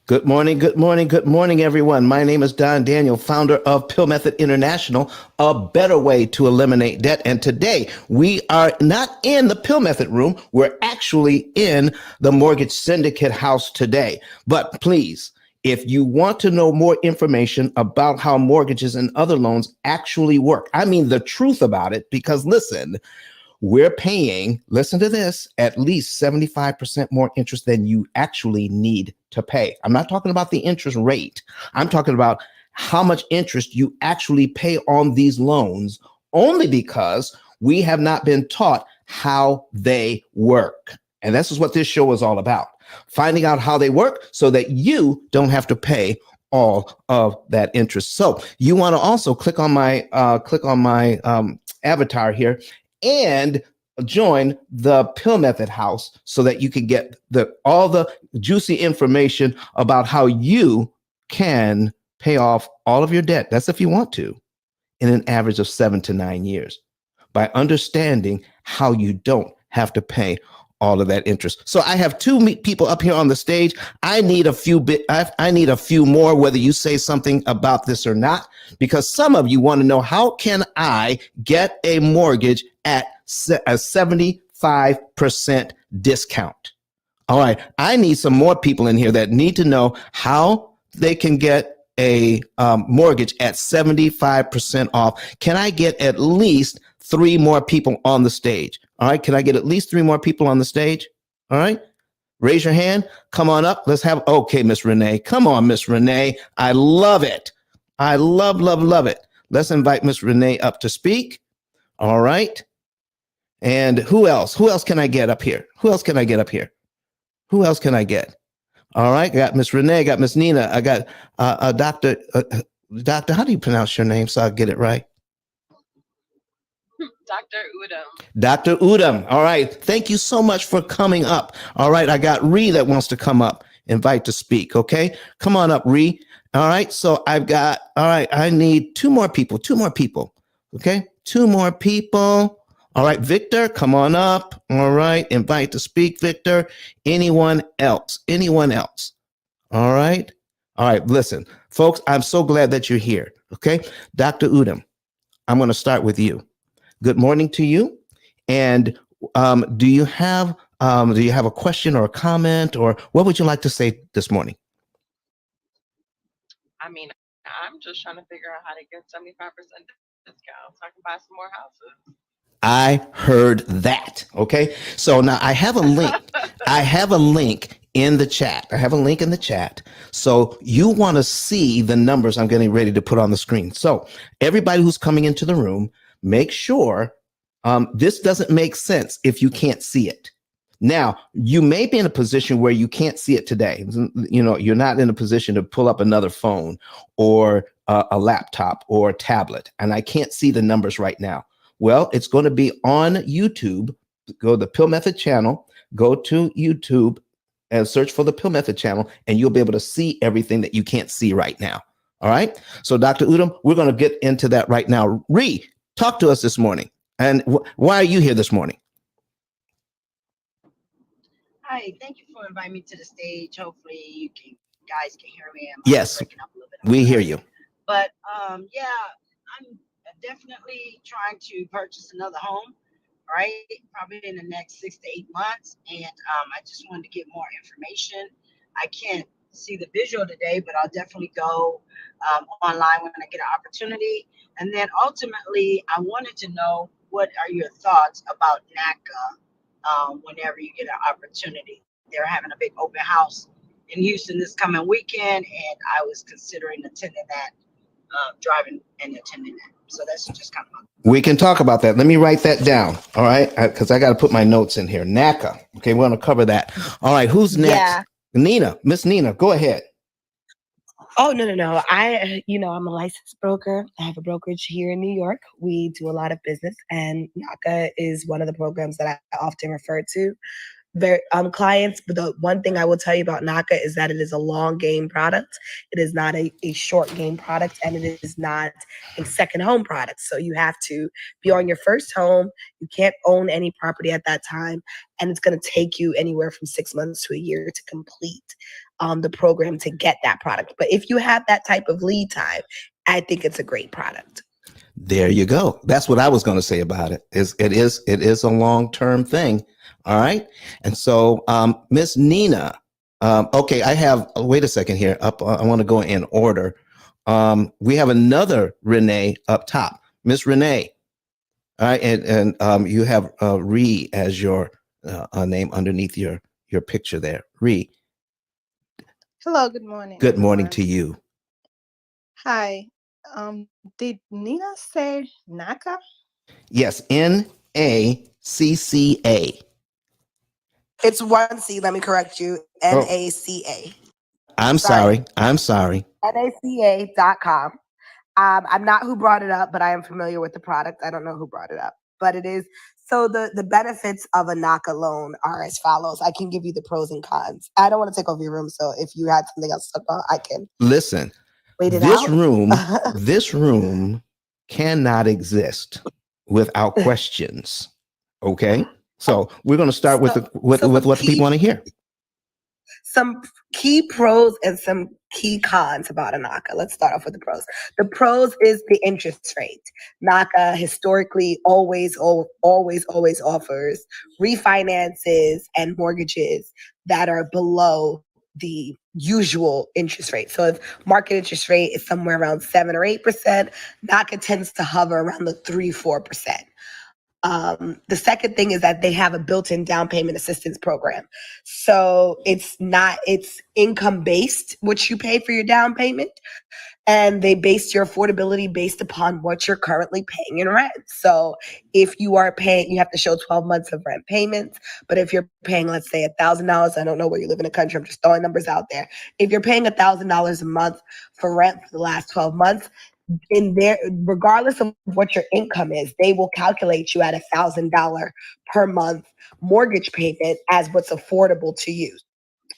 Good morning, good morning, good morning, everyone. My name is Don Daniel, founder of Pill Method International, a better way to eliminate debt. And today we are not in the Pill Method room. We're actually in the Mortgage Syndicate house today. But please, if you want to know more information about how mortgages and other loans actually work, I mean the truth about it, because listen, we're paying, listen to this, at least 75% more interest than you actually need to pay. I'm not talking about the interest rate. I'm talking about how much interest you actually pay on these loans only because we have not been taught how they work. And this is what this show is all about. Finding out how they work so that you don't have to pay all of that interest. So you want to also click on my avatar here and join the Pill Method house so that you can get all the juicy information about how you can pay off all of your debt. That's if you want to, in an average of 7 to 9 years by understanding how you don't have to pay all of that interest. So I have two people up here on the stage. I need I need a few more, whether you say something about this or not, because some of you want to know, how can I get a mortgage at a 75% discount? All right. I need some more people in here that need to know how they can get a mortgage at 75% off. Can I get at least 3 more people on the stage? All right. Can I get at least 3 more people on the stage? All right. Raise your hand. Come on up. Let's have, okay, Miss Renee. Come on, Miss Renee. I love it. I love it. Let's invite Miss Renee up to speak. All right. And who else? Who else can I get up here? Who else can I get up here? Who else can I get? All right. I got Miss Renee. I got Miss Nina. I got Doctor, how do you pronounce your name so I get it right? Dr. Udom. Dr. Udom. All right. Thank you so much for coming up. All right. I got Ree that wants to come up, invite to speak. Okay. Come on up, Ree. All right. So all right. I need 2 more people. 2 more people. Okay. 2 more people. All right. Victor, come on up. All right. Invite to speak, Victor. Anyone else? Anyone else? All right. All right. Listen, folks, I'm so glad that you're here. Okay. Dr. Udom, I'm going to start with you. Good morning to you. And do you have a question or a comment, or what would you like to say this morning? I mean, I'm just trying to figure out how to get 75% discount so I can buy some more houses. I heard that. Okay. So now I have a link. I have a link in the chat. I have a link in the chat. So you want to see the numbers I'm getting ready to put on the screen. So everybody who's coming into the room, make sure this doesn't make sense if you can't see it. Now, you may be in a position where you can't see it today. You know, you're not in a position to pull up another phone or a laptop or a tablet, and I can't see the numbers right now. Well, it's going to be on YouTube. Go to the Pill Method channel, go to YouTube and search for the Pill Method channel, and you'll be able to see everything that you can't see right now. All right. So, Dr. Udom, we're going to get into that right now. Ree, talk to us this morning. And why are you here this morning? Hi, thank you for inviting me to the stage. Hopefully you guys can hear me. I'm Yes, breaking up a little bit. We hear you. But yeah, I'm definitely trying to purchase another home, right? Probably in the next 6 to 8 months. And I just wanted to get more information. I can't see the visual today, but I'll definitely go online when I get an opportunity. And then ultimately, I wanted to know, what are your thoughts about NACA? Whenever you get an opportunity. They're having a big open house in Houston this coming weekend, and I was considering attending that, driving and attending that. So that's just kind of. We can talk about that. Let me write that down. All right. Because I got to put my notes in here. NACA. Okay. We're going to cover that. All right. Who's next? Yeah. Nina. Miss Nina, go ahead. Oh, no. I'm a licensed broker. I have a brokerage here in New York. We do a lot of business, and NACA is one of the programs that I often refer to. clients. But the one thing I will tell you about NACA is that it is a long game product. It is not a short game product, and it is not a second home product. So you have to be on your first home. You can't own any property at that time, and it's going to take you anywhere from 6 months to a year to complete the program to get that product. But if you have that type of lead time, I think it's a great product. There you go. That's what I was going to say about it. It is a long-term thing. All right. And so, Miss Nina, okay, wait a second here. I want to go in order. We have another Renee up top. Miss Renee. All right. And you have Ree as your name underneath your picture there. Ree. Hello, good morning, Good morning everyone. to you. Hi. Did Nina say NACA? Yes. NACCA. It's one C. Let me correct you. NACA. I'm sorry. NACA.com. I'm not who brought it up, but I am familiar with the product. I don't know who brought it up, but it is. So the benefits of a NACA loan are as follows. I can give you the pros and cons. I don't want to take over your room, so if you had something else to talk about, I can. Listen, wait it this out. this room cannot exist without questions. Okay, so we're going to start with what the people want to hear. Some key pros and some key cons about a NACA. Let's start off with the pros. The pros is the interest rate. NACA historically always offers refinances and mortgages that are below the usual interest rate. So if market interest rate is somewhere around 7 or 8%, NACA tends to hover around the 3-4%. The second thing is that they have a built-in down payment assistance program. So it's income based, what you pay for your down payment. And they base your affordability based upon what you're currently paying in rent. So if you are paying, you have to show 12 months of rent payments. But if you're paying, let's say $1,000, I don't know where you live in the country, I'm just throwing numbers out there. If you're paying $1,000 a month for rent for the last 12 months, in there, regardless of what your income is, they will calculate you at $1,000 per month mortgage payment as what's affordable to you.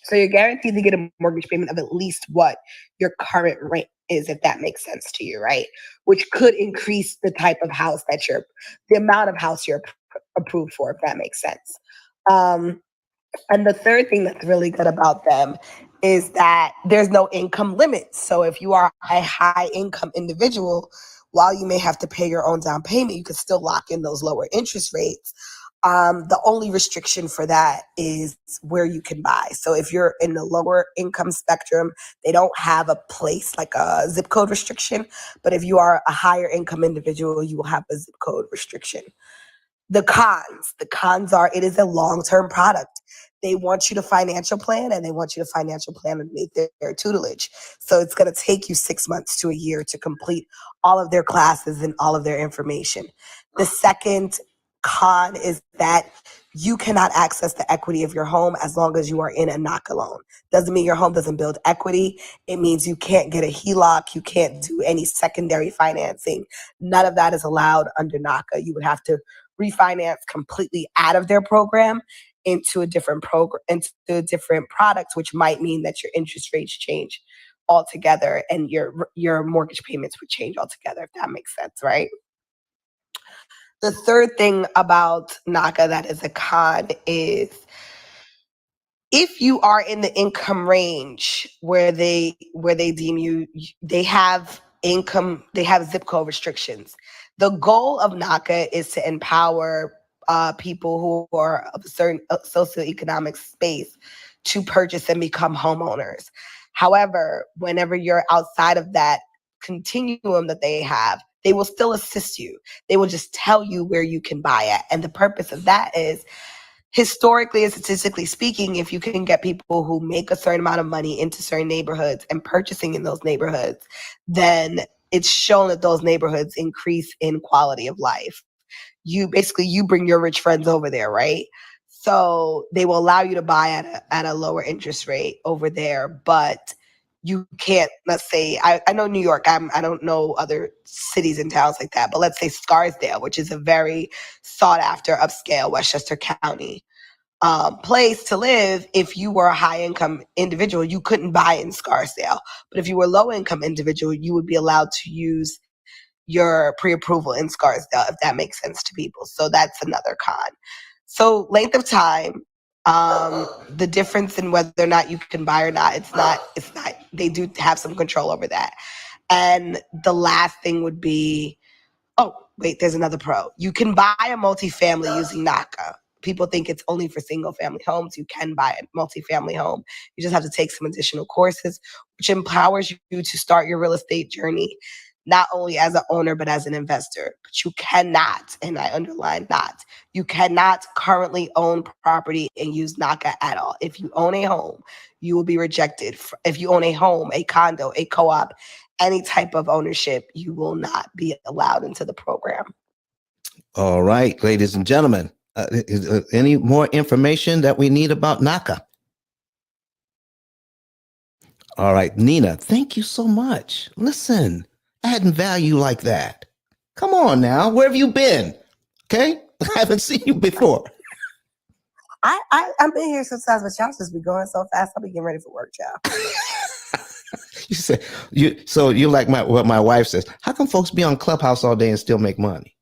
So you're guaranteed to get a mortgage payment of at least what your current rent is, if that makes sense to you, right? Which could increase the type of house the amount of house you're approved for, if that makes sense. And the third thing that's really good about them is that there's no income limit. So if you are a high income individual, while you may have to pay your own down payment, you can still lock in those lower interest rates. The only restriction for that is where you can buy. So if you're in the lower income spectrum, they don't have a place like a zip code restriction. But if you are a higher income individual, you will have a zip code restriction. The cons are it is a long-term product. They want you to financial plan, and they want you to financial plan underneath their tutelage. So it's going to take you 6 months to a year to complete all of their classes and all of their information. The second con is that you cannot access the equity of your home as long as you are in a NACA loan. Doesn't mean your home doesn't build equity. It means you can't get a HELOC. You can't do any secondary financing. None of that is allowed under NACA. You would have to refinance completely out of their program into a different product, which might mean that your interest rates change altogether and your mortgage payments would change altogether, if that makes sense, right? The third thing about NACA that is a con is if you are in the income range where they deem you, they have zip code restrictions. The goal of NACA is to empower people who are of a certain socioeconomic space to purchase and become homeowners. However, whenever you're outside of that continuum that they have, they will still assist you. They will just tell you where you can buy at. And the purpose of that is, historically and statistically speaking, if you can get people who make a certain amount of money into certain neighborhoods and purchasing in those neighborhoods, then it's shown that those neighborhoods increase in quality of life. You bring your rich friends over there, right? So they will allow you to buy at a lower interest rate over there, but you can't, let's say, I know New York, I don't know other cities and towns like that, but let's say Scarsdale, which is a very sought after upscale Westchester County. place to live. If you were a high income individual, you couldn't buy in Scarsdale. But if you were a low income individual, you would be allowed to use your pre-approval in Scarsdale, if that makes sense to people. So that's another con. So length of time, the difference in whether or not you can buy or not, it's not, they do have some control over that. And the last thing would be, oh, wait, there's another pro. You can buy a multifamily using NACA. People think it's only for single family homes. You can buy a multifamily home. You just have to take some additional courses, which empowers you to start your real estate journey, not only as an owner, but as an investor. But you cannot, and I underline not, you cannot currently own property and use NACA at all. If you own a home, you will be rejected. If you own a home, a condo, a co-op, any type of ownership, you will not be allowed into the program. All right, ladies and gentlemen, any more information that we need about NACA? All right, Nina, thank you so much. Listen, adding value like that. Come on now, where have you been? Okay, I haven't seen you before. I've been here sometimes, but y'all just be going so fast. I'll be getting ready for work, y'all. You say you're like what my wife says. How come folks be on Clubhouse all day and still make money?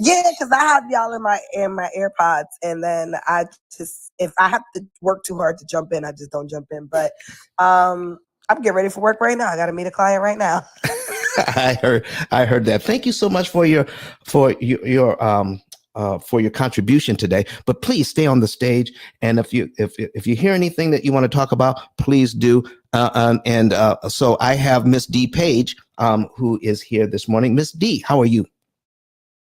Yeah, because I have y'all in my AirPods, and then I just, if I have to work too hard to jump in, I just don't jump in. But I'm getting ready for work right now. I got to meet a client right now. I heard that. Thank you so much for your contribution today. But please stay on the stage, and if you hear anything that you want to talk about, please do. So I have Miss D Page, who is here this morning. Miss D, how are you?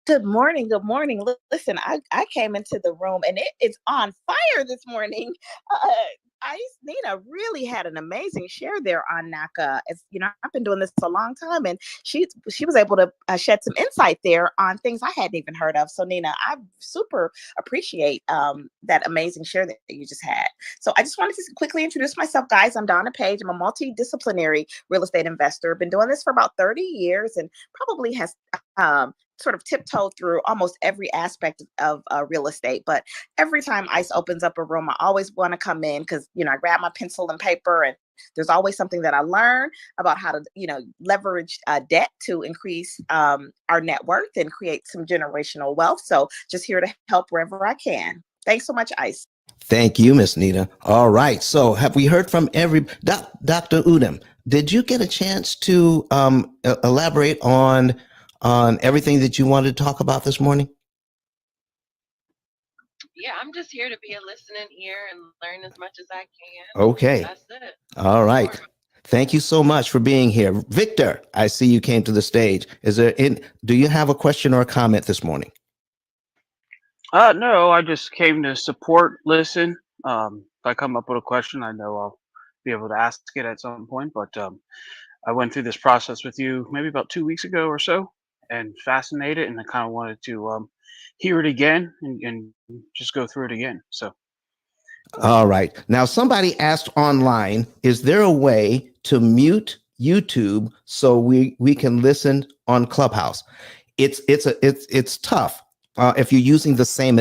Good morning. Good morning. Listen, I came into the room and it is on fire this morning. Nina really had an amazing share there on NACA. As you know, I've been doing this a long time, and she was able to shed some insight there on things I hadn't even heard of. So Nina, I super appreciate that amazing share that you just had. So I just wanted to quickly introduce myself, guys. I'm Donna Page. I'm a multidisciplinary real estate investor. Been doing this for about 30 years, and probably has sort of tiptoed through almost every aspect of real estate. But every time ICE opens up a room, I always want to come in because, I grab my pencil and paper, and there's always something that I learn about how to, leverage debt to increase our net worth and create some generational wealth. So just here to help wherever I can. Thanks so much, ICE. Thank you, Miss Nina. All right. So have we heard from Dr. Udom? Did you get a chance to elaborate on everything that you wanted to talk about this morning? Yeah, I'm just here to be a listening ear and learn as much as I can. Okay. That's it. All right. Thank you so much for being here. Victor, I see you came to the stage. Do you have a question or a comment this morning? No, I just came to support, listen. If I come up with a question, I know I'll be able to ask it at some point. But I went through this process with you maybe about 2 weeks ago or so, and fascinated, and I kind of wanted to hear it again and just go through it again. So. All right. Now, somebody asked online, is there a way to mute YouTube so we can listen on Clubhouse? It's tough. If you're using the same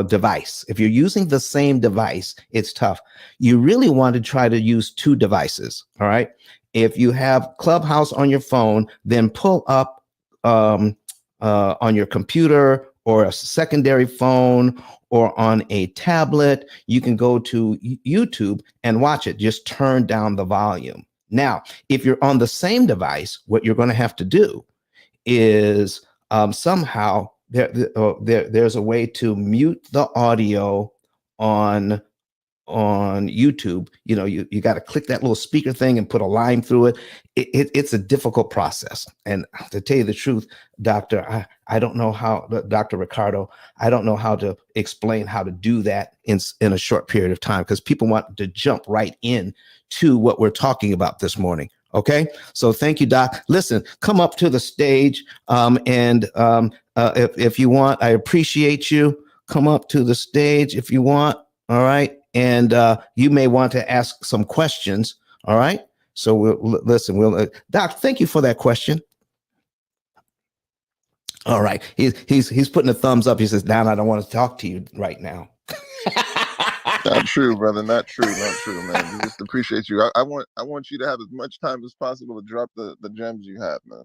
device. If you're using the same device, it's tough. You really want to try to use two devices. All right. If you have Clubhouse on your phone, then pull up on your computer or a secondary phone or on a tablet. You can go to YouTube and watch it. Just turn down the volume. Now, if you're on the same device, what you're going to have to do is somehow there's a way to mute the audio on YouTube. You got to click that little speaker thing and put a line through it. It's a difficult process. And to tell you the truth, Doctor, I don't know how, Dr. Ricardo, I don't know how to explain how to do that in a short period of time, because people want to jump right in to what we're talking about this morning. Okay, so thank you, Doc. Listen, come up to the stage, if you want, I appreciate you. Come up to the stage if you want. All right, and you may want to ask some questions. All right, so we'll Doc, thank you for that question. All right, he's putting a thumbs up. He says, "Don, I don't want to talk to you right now." Not true, brother. Not true. Not true, man. Just appreciate you. I want you to have as much time as possible to drop the gems you have, man.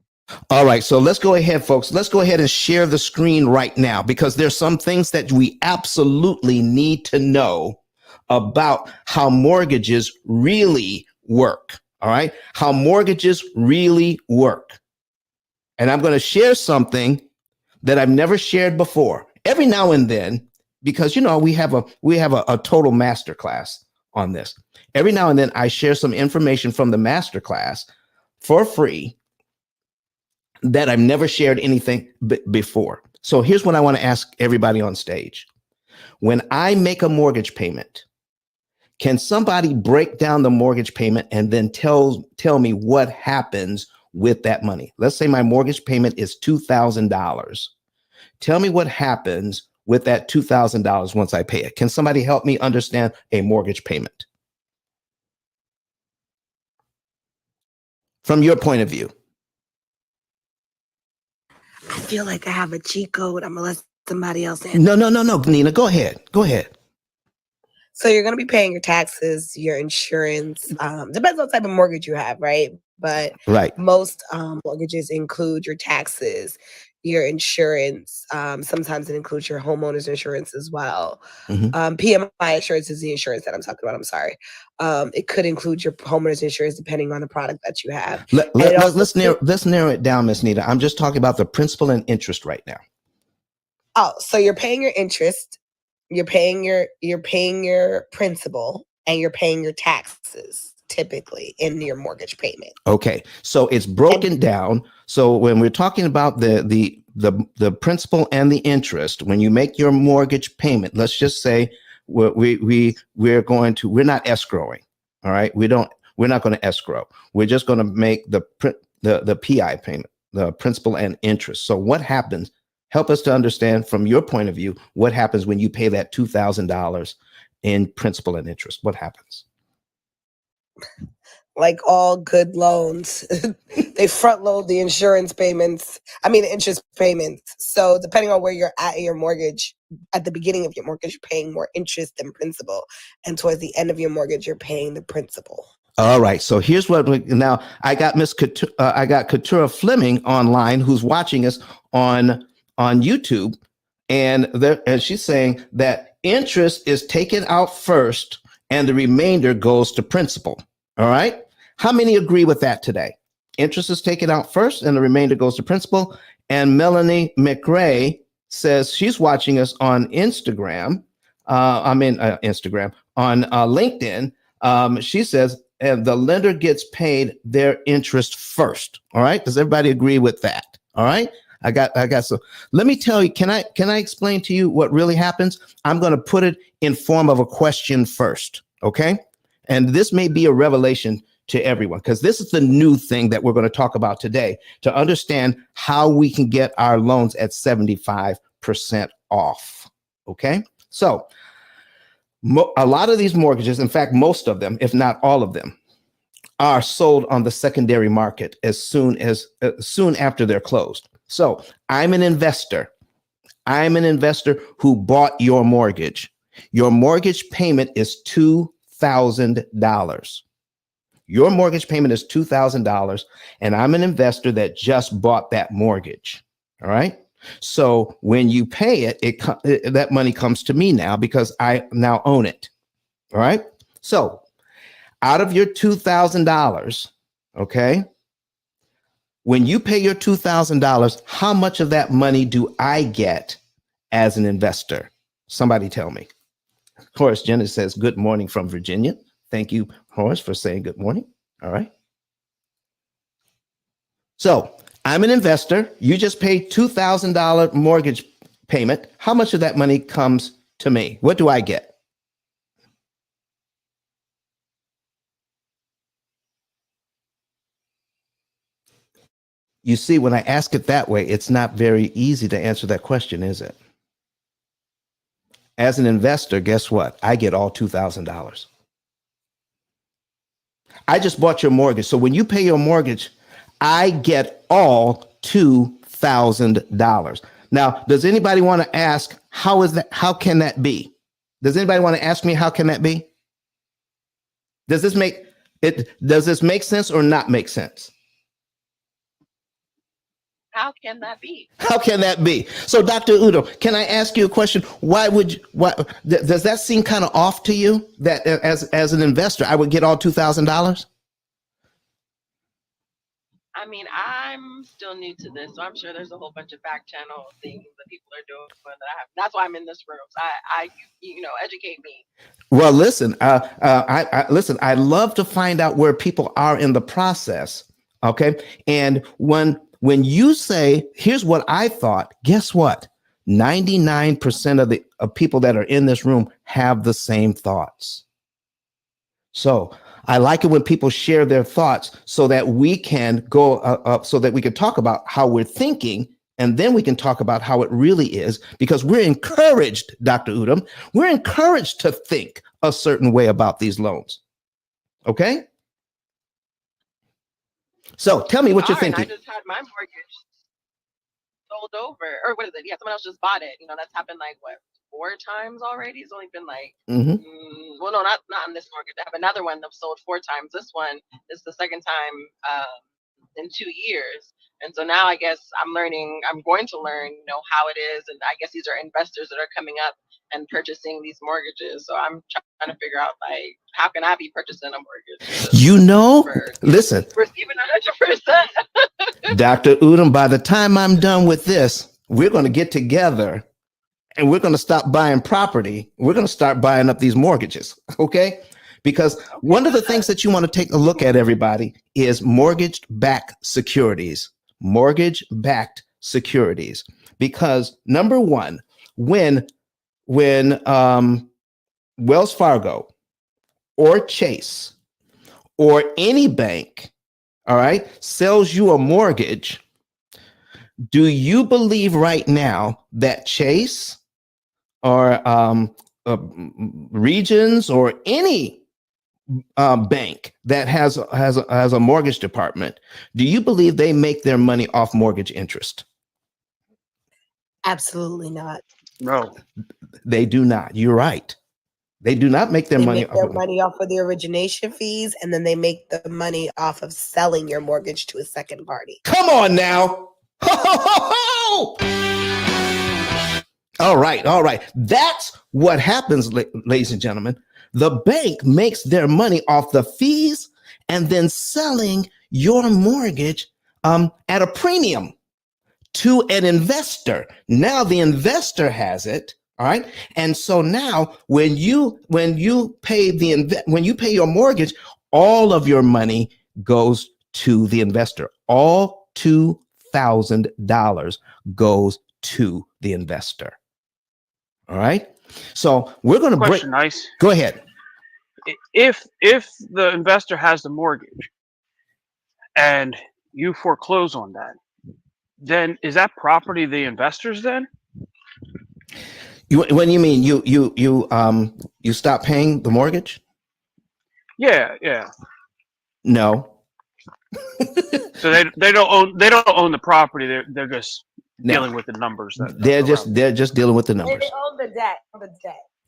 All right, so let's go ahead, folks. Let's go ahead and share the screen right now because there's some things that we absolutely need to know about how mortgages really work. All right, how mortgages really work. And I'm going to share something that I've never shared before. Every now and then, because we have a total masterclass on this. Every now and then, I share some information from the masterclass for free that I've never shared anything before. So here's what I want to ask everybody on stage. When I make a mortgage payment, can somebody break down the mortgage payment and then tell me what happens with that money? Let's say my mortgage payment is $2,000. Tell me what happens with that $2,000 once I pay it. Can somebody help me understand a mortgage payment from your point of view? I feel like I have a cheat code. I'm gonna let somebody else in. No, Nina, go ahead. So you're gonna be paying your taxes, your insurance. Depends on the type of mortgage you have, right? But Right. most mortgages include your taxes, your insurance. Sometimes it includes your homeowner's insurance as well. PMI insurance is the insurance that I'm talking about. I'm sorry. It could include your homeowner's insurance depending on the product that you have. Let's narrow it down, Miss Nita. I'm just talking about the principal and interest right now. Oh, so you're paying your interest, you're paying your principal, and you're paying your taxes typically in your mortgage payment. Okay, so it's broken down. So when we're talking about the principal and the interest, when you make your mortgage payment, let's just say we're not escrowing. All right, we're not going to escrow. We're just going to make the PI payment, the principal and interest. So what happens? Help us to understand from your point of view what happens when you pay that $2,000 in principal and interest. What happens? Like all good loans, they front load the interest payments. So depending on where you're at in your mortgage, at the beginning of your mortgage, you're paying more interest than principal. And towards the end of your mortgage, you're paying the principal. All right. So here's now I got Katura Fleming online who's watching us on YouTube. And she's saying that interest is taken out first and the remainder goes to principal. All right. How many agree with that today? Interest is taken out first and the remainder goes to principal. And Melanie McRae says she's watching us on Instagram. On LinkedIn. She says the lender gets paid their interest first. All right. Does everybody agree with that? All right. I got so let me tell you, can I explain to you what really happens? I'm going to put it in form of a question first. Okay. And this may be a revelation to everyone because this is the new thing that we're going to talk about today to understand how we can get our loans at 75% off. Okay. So a lot of these mortgages, in fact, most of them, if not all of them, are sold on the secondary market as soon after they're closed. So I'm an investor who bought your mortgage. Your mortgage payment is $2,000. Your mortgage payment is $2,000, and I'm an investor that just bought that mortgage. All right. So when you pay it, that money comes to me now because I now own it. All right. So out of your $2,000, okay, when you pay your $2,000, how much of that money do I get as an investor? Somebody tell me. Horace Jenner says, good morning from Virginia. Thank you, Horace, for saying good morning. All right. So I'm an investor. You just paid $2,000 mortgage payment. How much of that money comes to me? What do I get? You see, when I ask it that way, it's not very easy to answer that question, is it? As an investor, guess what? I get all $2,000. I just bought your mortgage. So when you pay your mortgage, I get all $2,000. Now, does anybody want to ask, how is that? How can that be? Does anybody want to ask me how can that be? Does this make sense or not make sense? How can that be? How can that be? So, Dr. Udo, can I ask you a question? Why does that seem kind of off to you that as an investor, I would get all $2,000? I mean, I'm still new to this, so I'm sure there's a whole bunch of back channel things that people are doing that I have. That's why I'm in this room. So educate me. Well, listen, listen. I love to find out where people are in the process. Okay, and when you say, "Here's what I thought," guess what? 99% of people that are in this room have the same thoughts. So I like it when people share their thoughts so that we can go so that we can talk about how we're thinking, and then we can talk about how it really is, because we're encouraged, Dr. Udom, we're encouraged to think a certain way about these loans. Okay? So tell me what you're thinking. I just had my mortgage sold over, or what is it? Yeah, someone else just bought it. That's happened like what, 4 times already? It's only been like, well, no, not on this mortgage. I have another one that sold 4 times. This one is the second time in 2 years. And so now I guess I'm going to learn, how it is. And I guess these are investors that are coming up and purchasing these mortgages. So I'm trying to figure out, like, how can I be purchasing a mortgage? Listen, Receiving 100%. Dr. Udom, by the time I'm done with this, we're going to get together and we're going to stop buying property. We're going to start buying up these mortgages. Okay. Because one of the things that you want to take a look at, everybody, is mortgage-backed securities. Mortgage-backed securities. Because number one, when Wells Fargo or Chase or any bank, all right, sells you a mortgage, do you believe right now that Chase or Regions or any bank that has a mortgage department, do you believe they make their money off mortgage interest? Absolutely not. No, they do not. You're right. They do not make their money. Make their money off of the origination fees, and then they make the money off of selling your mortgage to a second party. Come on now. All right. That's what happens, ladies and gentlemen. The bank makes their money off the fees and then selling your mortgage at a premium to an investor. Now the investor has it. All right. And so now when you pay your mortgage, all of your money goes to the investor. All $2,000 goes to the investor. All right. So we're going to break. Nice. Go ahead. If the investor has the mortgage and you foreclose on that, then is that property the investors then? When you mean you stop paying the mortgage? Yeah. No. So they don't own the property. They're just dealing with the numbers. They're just dealing with the numbers. They own the debt.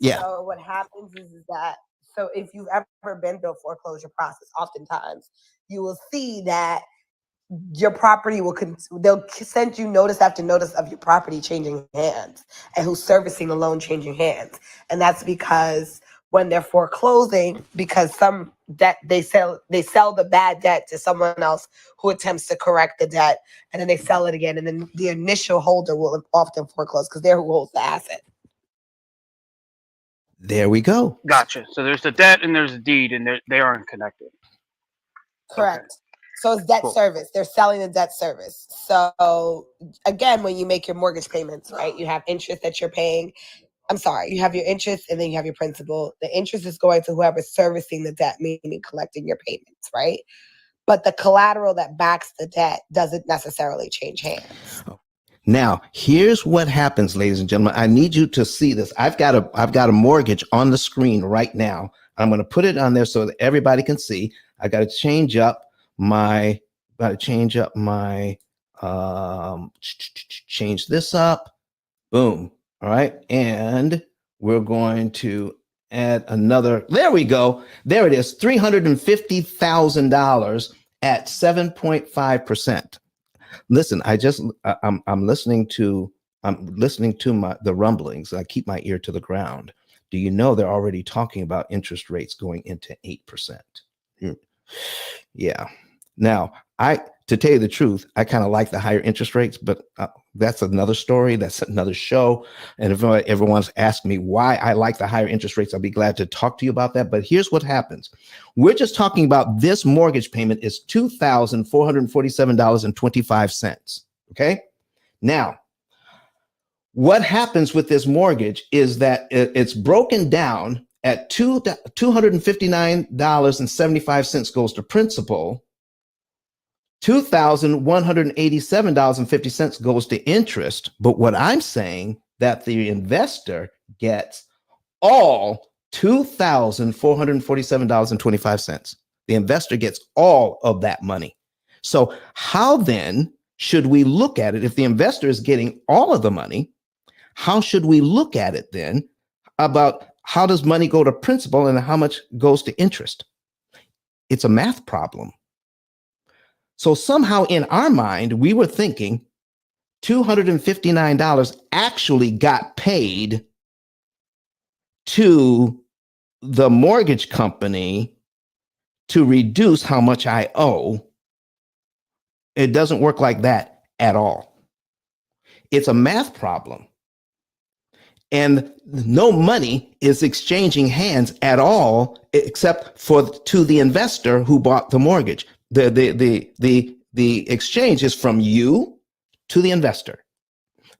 Yeah. So what happens is that, so if you've ever been through a foreclosure process, oftentimes you will see that your property they'll send you notice after notice of your property changing hands and who's servicing the loan changing hands. And that's because when they're foreclosing, because some debt they sell the bad debt to someone else who attempts to correct the debt, and then they sell it again, and then the initial holder will often foreclose because they're who holds the asset. There we go. Gotcha. So there's the debt and there's a deed, and they aren't connected. Correct. Okay. So it's debt service. They're selling the debt service. So again, when you make your mortgage payments, right, you have interest that you're paying. You have your interest and then you have your principal. The interest is going to whoever's servicing the debt, meaning collecting your payments, right? But the collateral that backs the debt doesn't necessarily change hands. Now, here's what happens, ladies and gentlemen. I need you to see this. I've got a mortgage on the screen right now. I'm going to put it on there so that everybody can see. I got to change up my change this up. Boom. All right. And we're going to add another. There we go. There it is. $350,000 at 7.5%. Listen, I'm listening to the rumblings. I keep my ear to the ground. Do you know they're already talking about interest rates going into 8%? Yeah. Now, to tell you the truth, I kind of like the higher interest rates, but that's another story. That's another show. And if everyone's asked me why I like the higher interest rates, I'll be glad to talk to you about that. But here's what happens. We're just talking about this mortgage payment is $2,447.25. Okay. Now, what happens with this mortgage is that it's broken down at $259.75 goes to principal. $2,187.50 goes to interest. But what I'm saying that the investor gets all $2,447.25. The investor gets all of that money. So how then should we look at it? If the investor is getting all of the money, how should we look at it then about how does money go to principal and how much goes to interest? It's a math problem. So somehow in our mind, we were thinking $259 actually got paid to the mortgage company to reduce how much I owe. It doesn't work like that at all. It's a math problem. And no money is exchanging hands at all, except to the investor who bought the mortgage. The exchange is from you to the investor.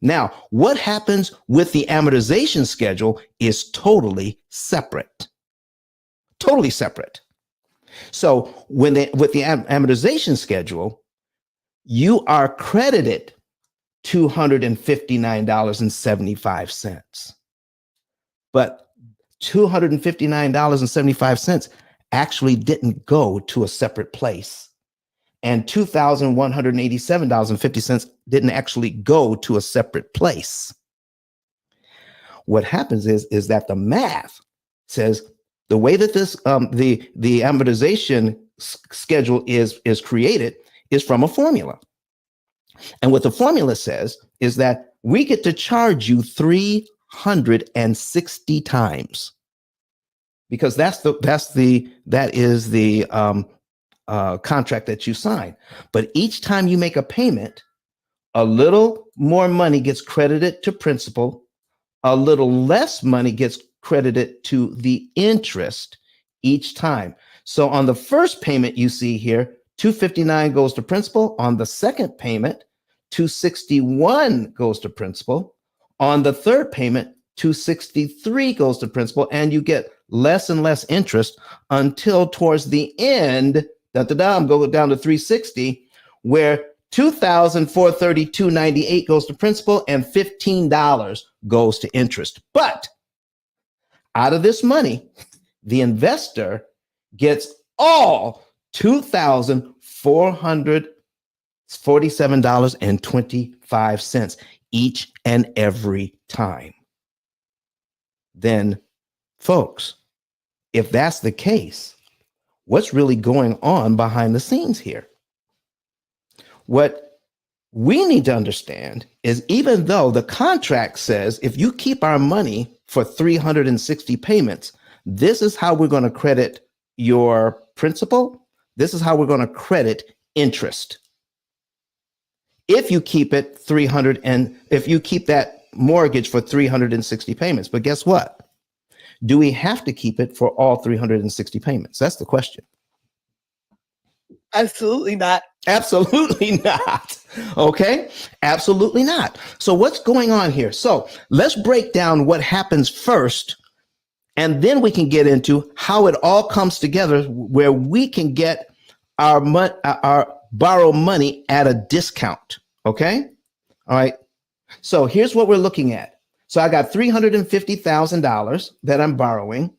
Now, what happens with the amortization schedule is totally separate. Totally separate. So with the amortization schedule, you are credited $259.75. But $259.75 actually didn't go to a separate place. And $2,187.50 didn't actually go to a separate place. What happens is that the math says the way that this the amortization schedule is created is from a formula. And what the formula says is that we get to charge you 360 times, because that is the contract that you sign. But each time you make a payment, a little more money gets credited to principal, a little less money gets credited to the interest each time. So on the first payment you see here, $259 goes to principal. On the second payment, $261 goes to principal. On the third payment, $263 goes to principal, and you get less and less interest until towards the end, I'm going down to $360, where $2,432.98 goes to principal and $15 goes to interest. But out of this money, the investor gets all $2,447.25 each and every time. Then, folks, if that's the case, what's really going on behind the scenes here? What we need to understand is, even though the contract says if you keep our money for 360 payments, this is how we're going to credit your principal. This is how we're going to credit interest. If you keep it if you keep that mortgage for 360 payments. But guess what? Do we have to keep it for all 360 payments? That's the question. Absolutely not. Absolutely not. Okay? Absolutely not. So what's going on here? So let's break down what happens first, and then we can get into how it all comes together where we can get our borrow money at a discount. Okay? All right. So here's what we're looking at. So I got $350,000 that I'm borrowing.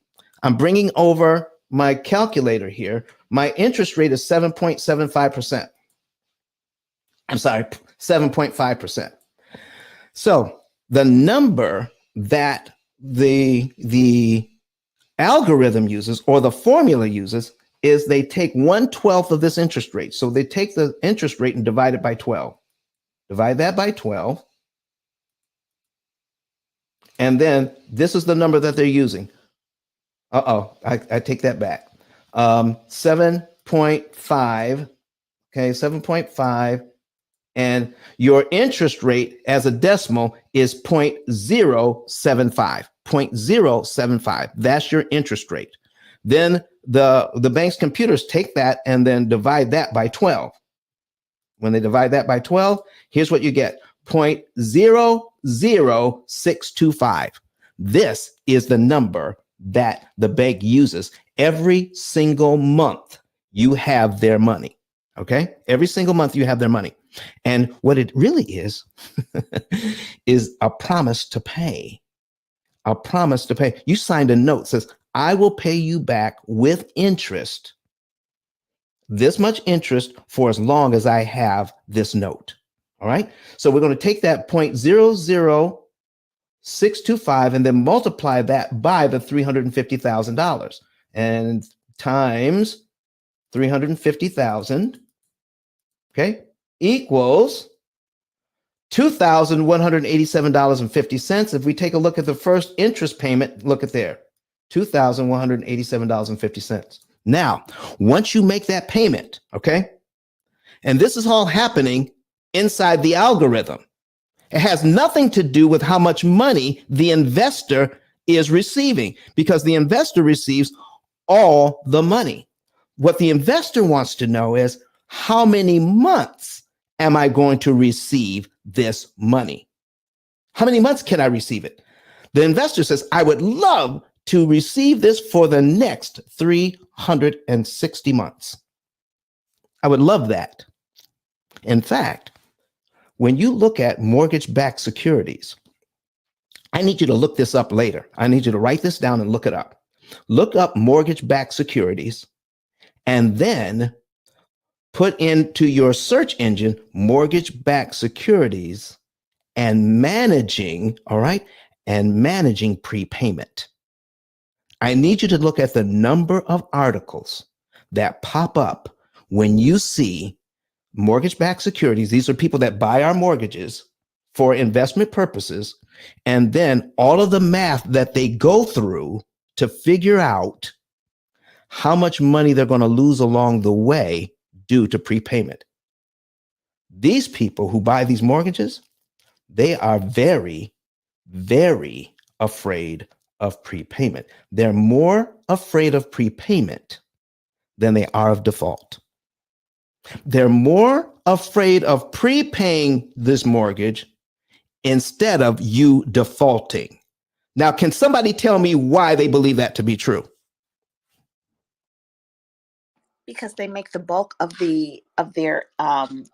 I'm bringing over my calculator here. My interest rate is 7.75%. I'm sorry, 7.5%. So the number that the algorithm uses, or the formula uses, is they take 1/12 of this interest rate. So they take the interest rate and divide it by 12. Divide that by 12. And then this is the number that they're using. I take that back. 7.5. Okay, 7.5. And your interest rate as a decimal is 0.075. 0.075. That's your interest rate. Then the bank's computers take that and then divide that by 12. When they divide that by 12, here's what you get: 0.00625. This is the number that the bank uses every single month. You have their money. Okay? Every single month you have their money. And what it really is, is a promise to pay. A promise to pay. You signed a note that says, I will pay you back with interest, this much interest, for as long as I have this note. All right. So we're going to take that 0.00625 and then multiply that by the $350,000 and times 350,000. Okay. Equals $2,187.50. If we take a look at the first interest payment, look at there, $2,187.50. Now, once you make that payment, okay, and this is all happening inside the algorithm, it has nothing to do with how much money the investor is receiving, because the investor receives all the money. What the investor wants to know is, how many months am I going to receive this money? How many months can I receive it? The investor says, I would love to receive this for the next 360 months. I would love that. In fact, when you look at mortgage-backed securities, I need you to look this up later. I need you to write this down and look it up. Look up mortgage-backed securities and then put into your search engine mortgage-backed securities and managing, all right, and managing prepayment. I need you to look at the number of articles that pop up when you see mortgage-backed securities. These are people that buy our mortgages for investment purposes, and then all of the math that they go through to figure out how much money they're going to lose along the way due to prepayment. These people who buy these mortgages, they are very, very afraid of prepayment. They're more afraid of prepayment than they are of default. They're more afraid of prepaying this mortgage instead of you defaulting. Now, can somebody tell me why they believe that to be true? Because they make the bulk of their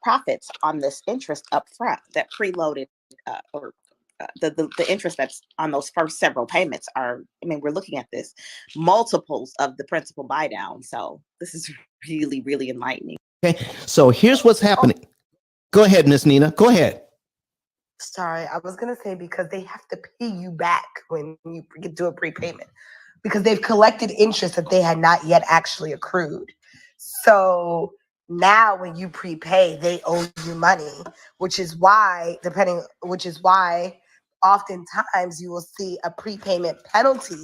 profits on this interest up front, that preloaded the interest that's on those first several payments are, I mean, we're looking at this multiples of the principal buy down. So this is really, really enlightening. Okay, so here's what's happening. Go ahead, Miss Nina. Go ahead. Sorry, I was gonna say, because they have to pay you back when you do a prepayment, because they've collected interest that they had not yet actually accrued. So now when you prepay, they owe you money, which is why oftentimes you will see a prepayment penalty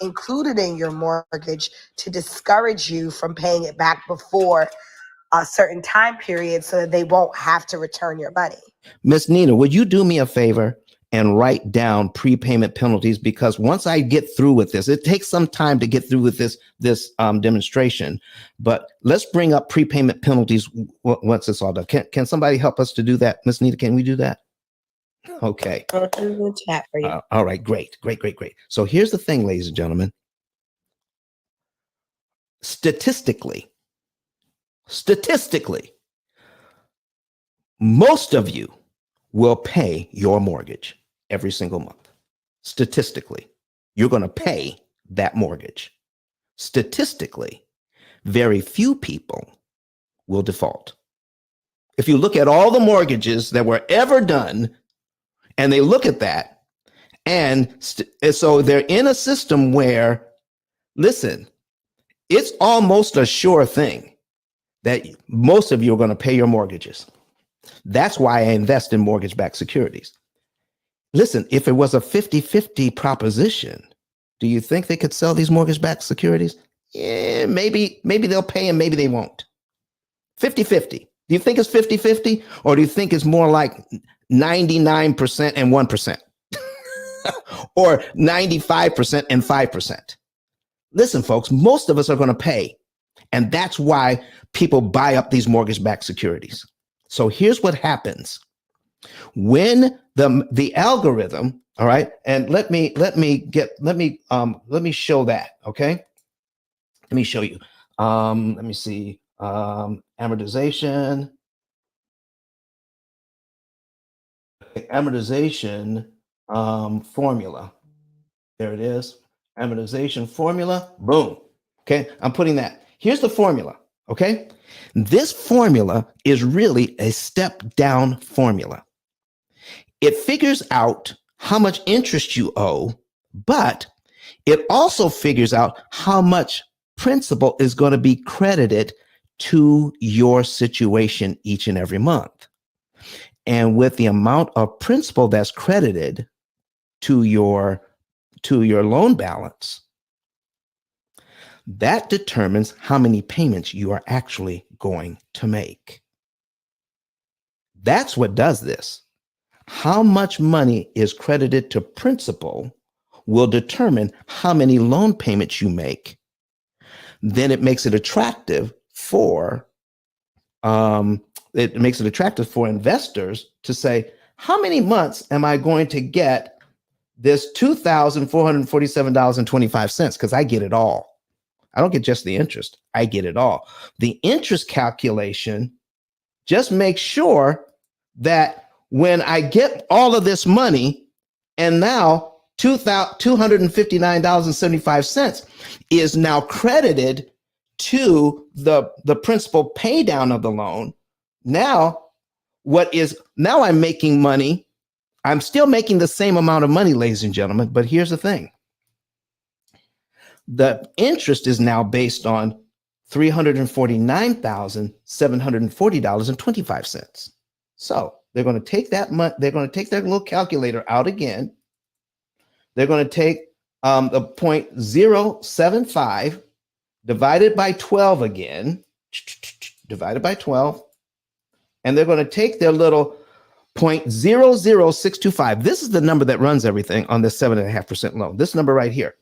included in your mortgage to discourage you from paying it back before a certain time period so that they won't have to return your money. Miss Nina, would you do me a favor and write down prepayment penalties? Because once I get through with this, it takes some time to get through with this demonstration, but let's bring up prepayment penalties once it's all done. Can somebody help us to do that? Miss Nina, can we do that? Okay. I'll put it in the chat for you. All right, great. So here's the thing, ladies and gentlemen. Statistically, most of you will pay your mortgage every single month. Statistically, you're going to pay that mortgage. Statistically, very few people will default. If you look at all the mortgages that were ever done, and they look at that, So they're in a system where, listen, it's almost a sure thing that most of you are going to pay your mortgages. That's why I invest in mortgage-backed securities. Listen, if it was a 50-50 proposition, do you think they could sell these mortgage-backed securities? Yeah, maybe they'll pay and maybe they won't. 50-50. Do you think it's 50-50? Or do you think it's more like 99% and 1%? Or 95% and 5%? Listen, folks, most of us are going to pay. And that's why people buy up these mortgage-backed securities. So here's what happens. When the algorithm, all right, and let me show that, okay? Let me show you. Let me see. Amortization formula. There it is. Amortization formula. Boom. Okay, I'm putting that. Here's the formula. Okay, this formula is really a step down formula. It figures out how much interest you owe, but it also figures out how much principal is going to be credited to your situation each and every month. And with the amount of principal that's credited to your loan balance, that determines how many payments you are actually going to make. That's what does this. How much money is credited to principal will determine how many loan payments you make. Then it makes it attractive for investors to say, how many months am I going to get this $2,447.25? Because I get it all. I don't get just the interest. I get it all. The interest calculation just makes sure that when I get all of this money, and now $259.75 is now credited to the principal pay down of the loan. Now I'm making money. I'm still making the same amount of money, ladies and gentlemen, but here's the thing. The interest is now based on $349,740.25. So they're going to take that money. They're going to take their little calculator out again. They're going to take the 0.075 divided by 12 again, divided by 12. And they're going to take their little 0.00625. This is the number that runs everything on this 7.5% loan. This number right here.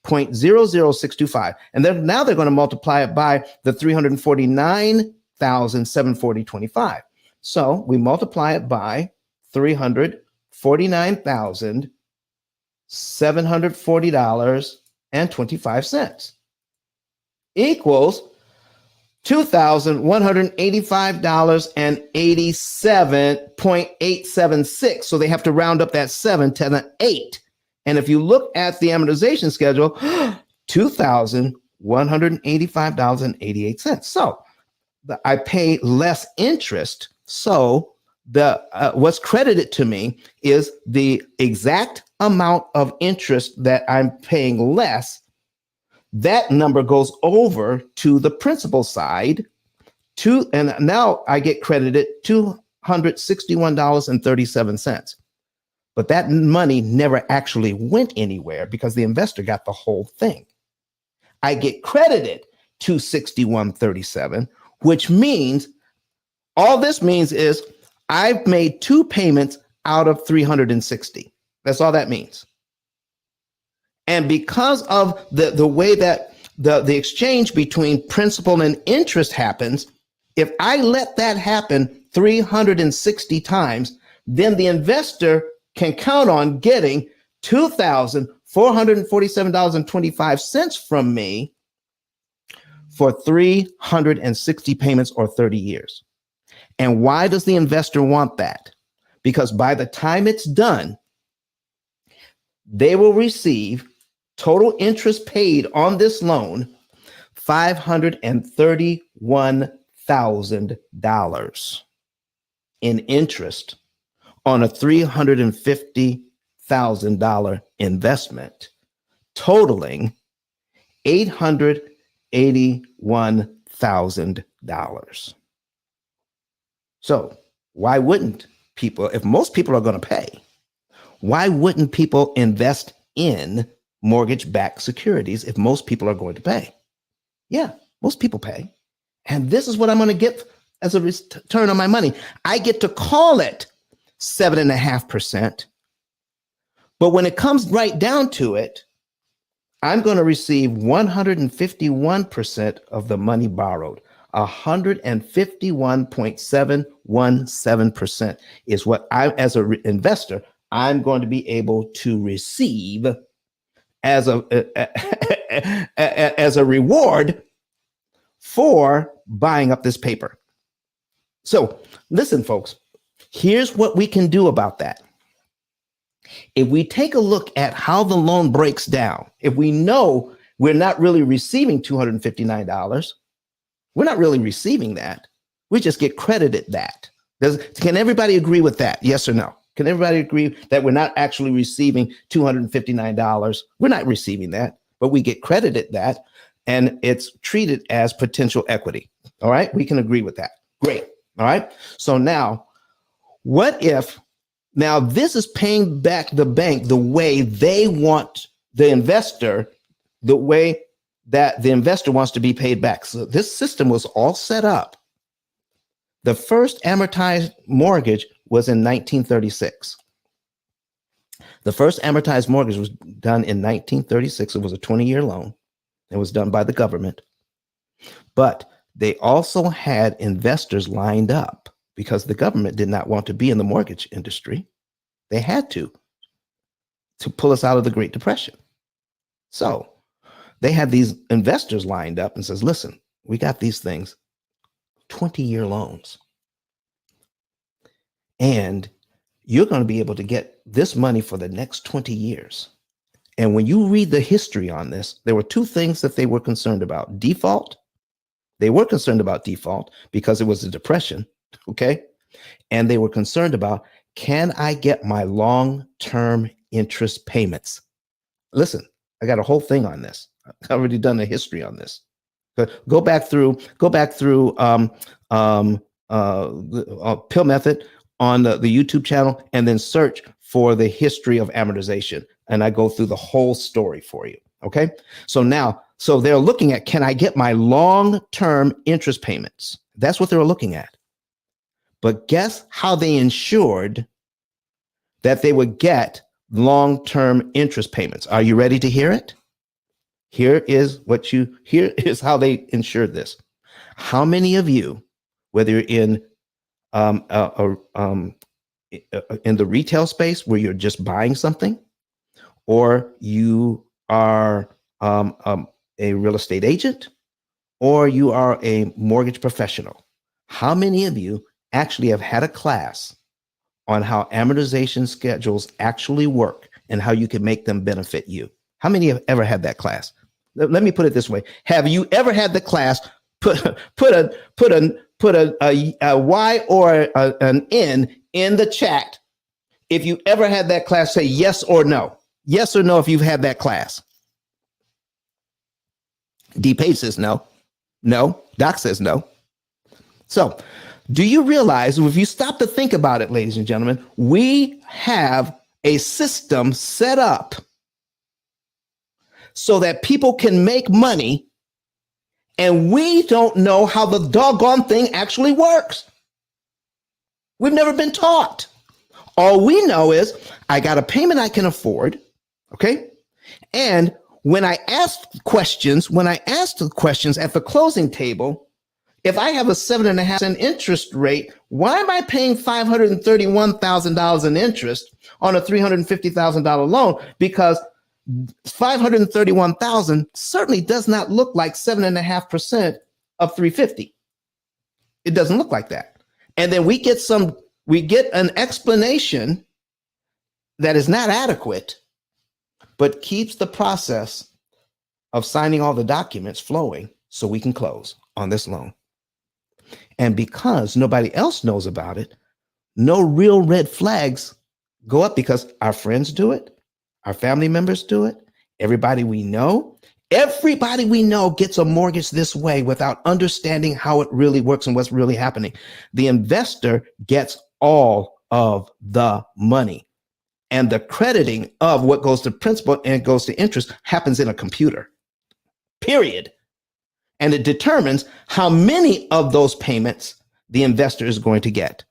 0.00625. And then now they're going to multiply it by the 349,740.25. So we multiply it by 349,740.25 equals $2,185.87.876. So they have to round up that 7 to the 8. And if you look at the amortization schedule, $2,185.88. So I pay less interest. So what's credited to me is the exact amount of interest that I'm paying less. That number goes over to the principal side, and now I get credited $261.37. But that money never actually went anywhere because the investor got the whole thing. I get credited $261.37, which means all this means is I've made 2 payments out of 360. That's all that means. And because of the way that the exchange between principal and interest happens, if I let that happen 360 times, then the investor can count on getting $2,447.25 from me for 360 payments or 30 years. And why does the investor want that? Because by the time it's done, they will receive total interest paid on this loan, $531,000 in interest on a $350,000 $150,000 investment totaling $881,000. So why wouldn't people, if most people are going to pay, why wouldn't people invest in mortgage-backed securities if most people are going to pay? Yeah, most people pay. And this is what I'm going to get as a return on my money. I get to call it 7.5%. But when it comes right down to it, I'm going to receive 151% of the money borrowed. 151.717% is what I, as an investor, I'm going to be able to receive as a as a reward for buying up this paper. So listen, folks, here's what we can do about that. If we take a look at how the loan breaks down, if we know we're not really receiving $259, we're not really receiving that. We just get credited that. Can everybody agree with that? Yes or no? Can everybody agree that we're not actually receiving $259? We're not receiving that, but we get credited that, and it's treated as potential equity. All right, we can agree with that. Great. All right. So now, what if now this is paying back the bank the way they want the investor, the way that the investor wants to be paid back. So this system was all set up. The first amortized mortgage was in 1936. The first amortized mortgage was done in 1936. It was a 20-year loan. It was done by the government. But they also had investors lined up because the government did not want to be in the mortgage industry. They had to pull us out of the Great Depression. So they had these investors lined up and says, listen, we got these things, 20-year loans. And you're going to be able to get this money for the next 20 years. And when you read the history on this, there were two things that they were concerned about. Default. They were concerned about default because it was a depression. Okay. And they were concerned about, can I get my long-term interest payments? Listen, I got a whole thing on this. I've already done a history on this. But go back through P.I.L.L method on the YouTube channel, and then search for the history of amortization. And I go through the whole story for you. Okay. So they're looking at, can I get my long-term interest payments? That's what they were looking at. But guess how they ensured that they would get long-term interest payments? Are you ready to hear it? Here is how they ensured this. How many of you, whether you're in the retail space where you're just buying something, or you are a real estate agent, or you are a mortgage professional, how many of you actually have had a class on how amortization schedules actually work and how you can make them benefit you? How many have ever had that class? Let me put it this way. Have you ever had the class, put a Y or an N in the chat? If you ever had that class, say yes or no. Yes or no if you've had that class. D Page says no. No. Doc says no. So do you realize, if you stop to think about it, ladies and gentlemen, we have a system set up so that people can make money, and we don't know how the doggone thing actually works. We've never been taught. All we know is I got a payment I can afford, okay? And when I ask questions at the closing table, if I have a 7.5% interest rate, why am I paying $531,000 in interest on a $350,000 loan? Because $531,000 certainly does not look like 7.5% of 350. It doesn't look like that. And then we get an explanation that is not adequate, but keeps the process of signing all the documents flowing so we can close on this loan. And because nobody else knows about it, no real red flags go up because our friends do it, our family members do it, everybody we know. Everybody we know gets a mortgage this way without understanding how it really works and what's really happening. The investor gets all of the money, and the crediting of what goes to principal and goes to interest happens in a computer, period. And it determines how many of those payments the investor is going to get.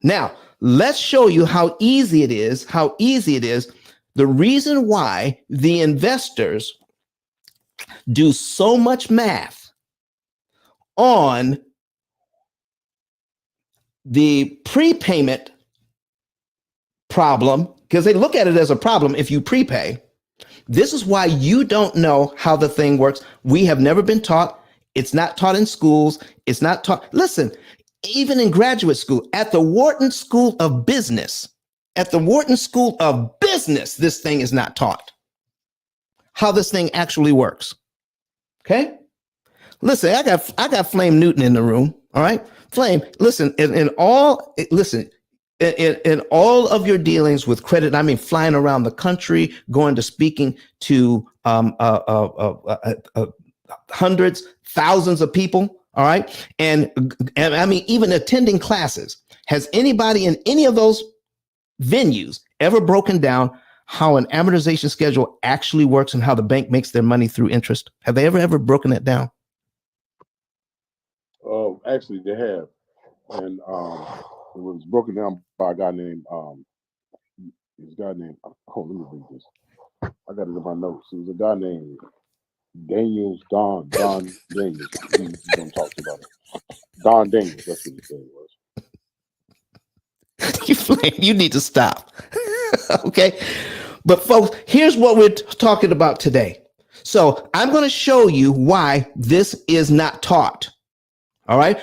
Now, let's show you how easy it is, the reason why the investors do so much math on the prepayment problem, because they look at it as a problem if you prepay. This is why you don't know how the thing works. We have never been taught. It's not taught in schools. It's not taught. Listen, even in graduate school, at the Wharton School of Business, this thing is not taught. How this thing actually works. Okay? Listen, I got Flame Newton in the room. All right? Flame, listen, in all of your dealings with credit, I mean, flying around the country, going to speaking to hundreds, thousands of people, all right? And I mean, even attending classes. Has anybody in any of those venues ever broken down how an amortization schedule actually works and how the bank makes their money through interest? Have they ever broken that down? Actually, they have. And it was broken down by a guy named, oh, let me read this. I got it in my notes. It was a guy named Don Daniels. He's going to talk about it. Don Daniels, that's what his name was. You need to stop. Okay. But folks, here's what we're talking about today. So I'm going to show you why this is not taught. All right.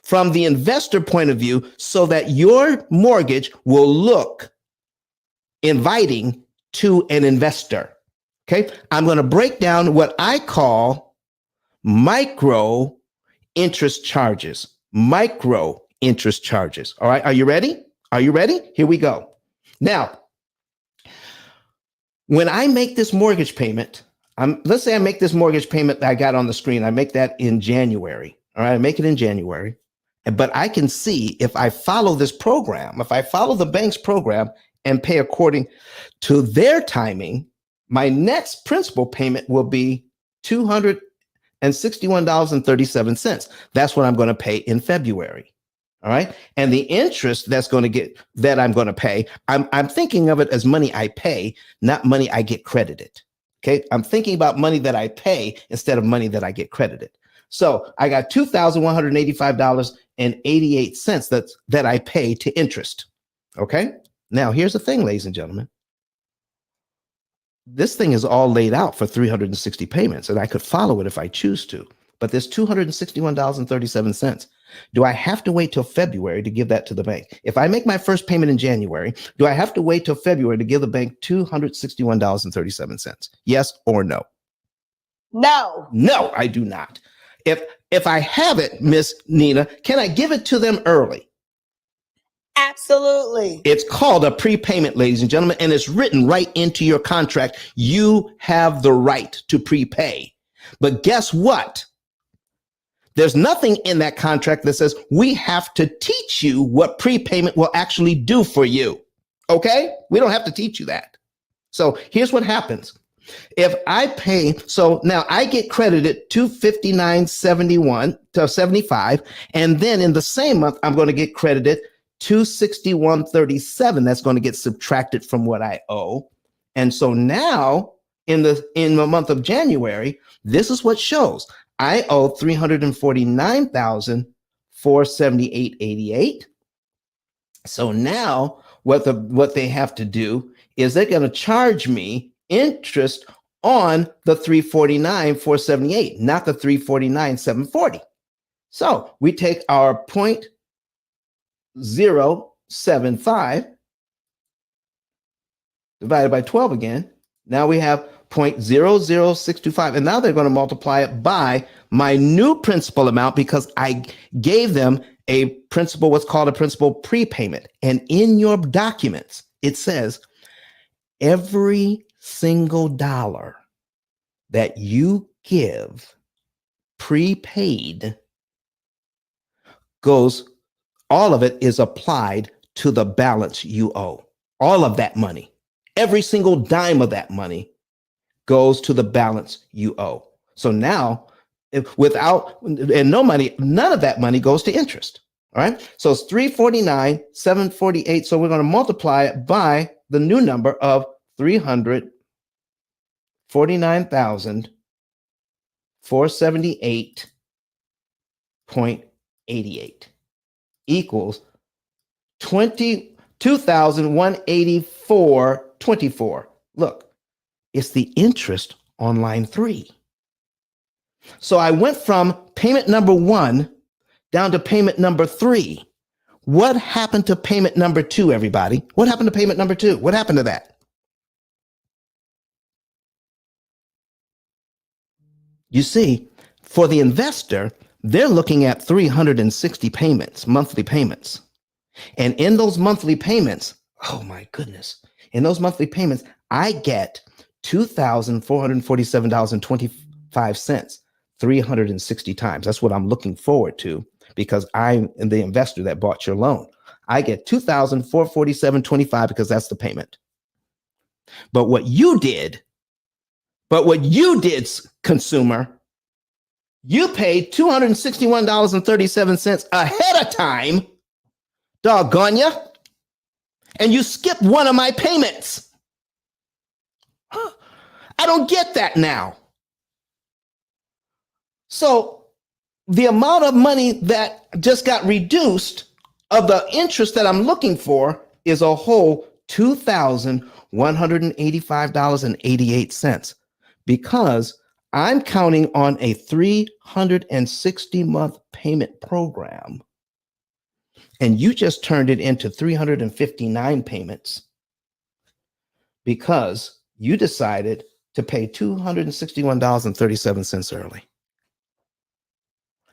From the investor point of view, so that your mortgage will look inviting to an investor. Okay. I'm going to break down what I call micro interest charges. All right. Are you ready? Here we go. Now, when I make this mortgage payment, let's say I make this mortgage payment that I got on the screen. I make that in January. All right. I make it in January. But I can see if I follow this program, if I follow the bank's program and pay according to their timing, my next principal payment will be $261.37. That's what I'm going to pay in February. All right. And the interest that I'm going to pay, I'm thinking of it as money I pay, not money I get credited. Okay. I'm thinking about money that I pay instead of money that I get credited. So I got $2,185.88 that I pay to interest. Okay. Now here's the thing, ladies and gentlemen. This thing is all laid out for 360 payments, and I could follow it if I choose to. But there's $261.37. Do I have to wait till February to give that to the bank? If I make my first payment in January, do I have to wait till February to give the bank $261.37? Yes or no? No. No, I do not. If I have it, Miss Nina, can I give it to them early? Absolutely. It's called a prepayment, ladies and gentlemen, and it's written right into your contract. You have the right to prepay. But guess what? There's nothing in that contract that says we have to teach you what prepayment will actually do for you. Okay? We don't have to teach you that. So here's what happens. If I pay, so now I get credited $259.71 to 75, and then in the same month, I'm going to get credited $261.37. That's going to get subtracted from what I owe. And so now in the month of January, this is what shows. I owe $349,478.88. So now what they have to do is they're going to charge me interest on the $349,478, not the $349,740. So we take our 0.075 divided by 12 again. Now we have 0.00625, and now they're going to multiply it by my new principal amount because I gave them a principal, what's called a principal prepayment. And in your documents, It says every single dollar that you give prepaid goes, all of it is applied to the balance you owe. All of that money, every single dime of that money goes to the balance you owe. So now, without and no money, none of that money goes to interest. All right. So it's 349, 748. So we're going to multiply it by the new number of 349,478.88 equals 22,184.24. Look, it's the interest on line 3. So I went from payment number 1 down to payment number 3. What happened to payment number 2, everybody? What happened to payment number 2? What happened to that? You see, for the investor, they're looking at 360 payments, monthly payments. And in those monthly payments, oh my goodness, in those monthly payments, I get $2,447.25, 360 times. That's what I'm looking forward to because I'm the investor that bought your loan. I get $2,447.25 because that's the payment. But what you did, consumer, you paid $261.37 ahead of time. Doggone ya. And you skipped one of my payments. Huh. I don't get that now. So the amount of money that just got reduced of the interest that I'm looking for is a whole $2,185.88 because I'm counting on a 360-month payment program. And you just turned it into 359 payments because you decided to pay $261.37 early.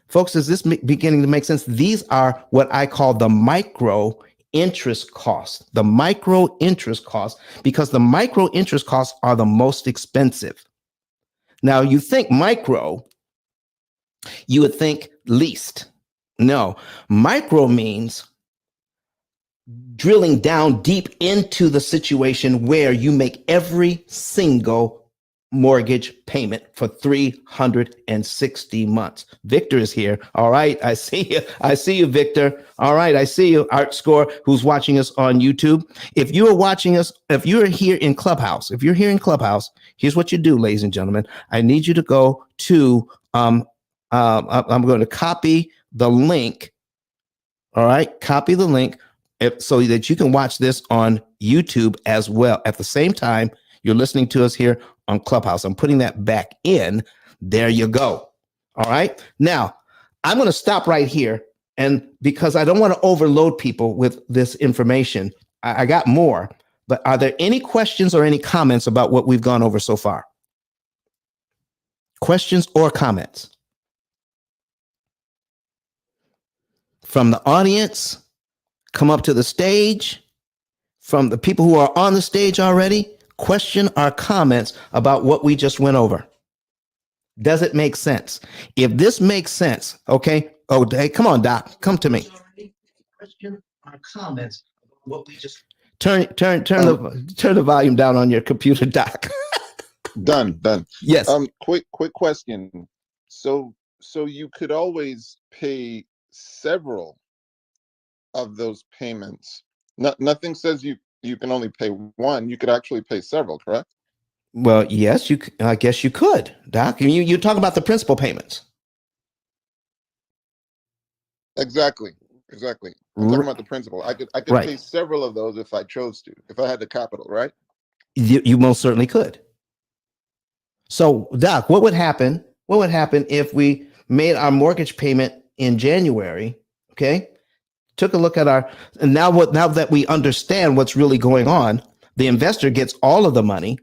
Folks, is this beginning to make sense? These are what I call the micro interest costs, because the micro interest costs are the most expensive. Now, you think micro, you would think least. No, micro means drilling down deep into the situation where you make every single mortgage payment for 360 months. Victor is here. All right. I see you. I see you, Victor. All right. I see you, Art Score, who's watching us on YouTube. If you are watching us, if you're here in Clubhouse, here's what you do, ladies and gentlemen. I need you to go to, I'm going to copy the link. All right. Copy the link so that you can watch this on YouTube as well. At the same time, you're listening to us here on Clubhouse. I'm putting that back in. There you go. All right. Now, I'm going to stop right here. And because I don't want to overload people with this information, I got more. But are there any questions or any comments about what we've gone over so far? Questions or comments? From the audience, come up to the stage. From the people who are on the stage already, question or comments about what we just went over. Does it make sense? If this makes sense, okay. Oh, hey, come on, Doc, come to me. Question or comments about what we just turn the volume down on your computer, Doc. Done. Yes. Quick question. So you could always pay several of those payments. Nothing says you can only pay one. You could actually pay several, correct? Well, yes, I guess you could, Doc. You talk about the principal payments. Exactly. I'm talking about the principal. I could right. pay several of those if I chose to, if I had the capital, right? You most certainly could. So, Doc, what would happen? What would happen if we made our mortgage payment in January? Okay, took a look at and now that we understand what's really going on, the investor gets all of the money.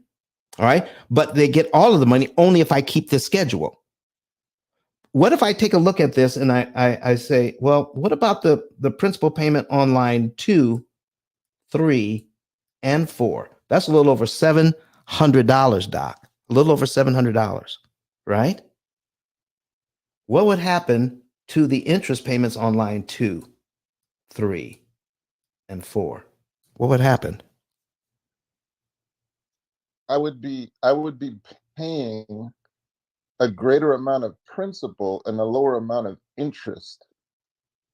All right, but they get all of the money only if I keep this schedule. What if I take a look at this and I say, well, what about the principal payment on line 2, 3, and 4. That's a little over $700, Doc. A little over $700, right? What would happen to the interest payments on line 2, 3, and 4? What would happen? I would be paying a greater amount of principal and a lower amount of interest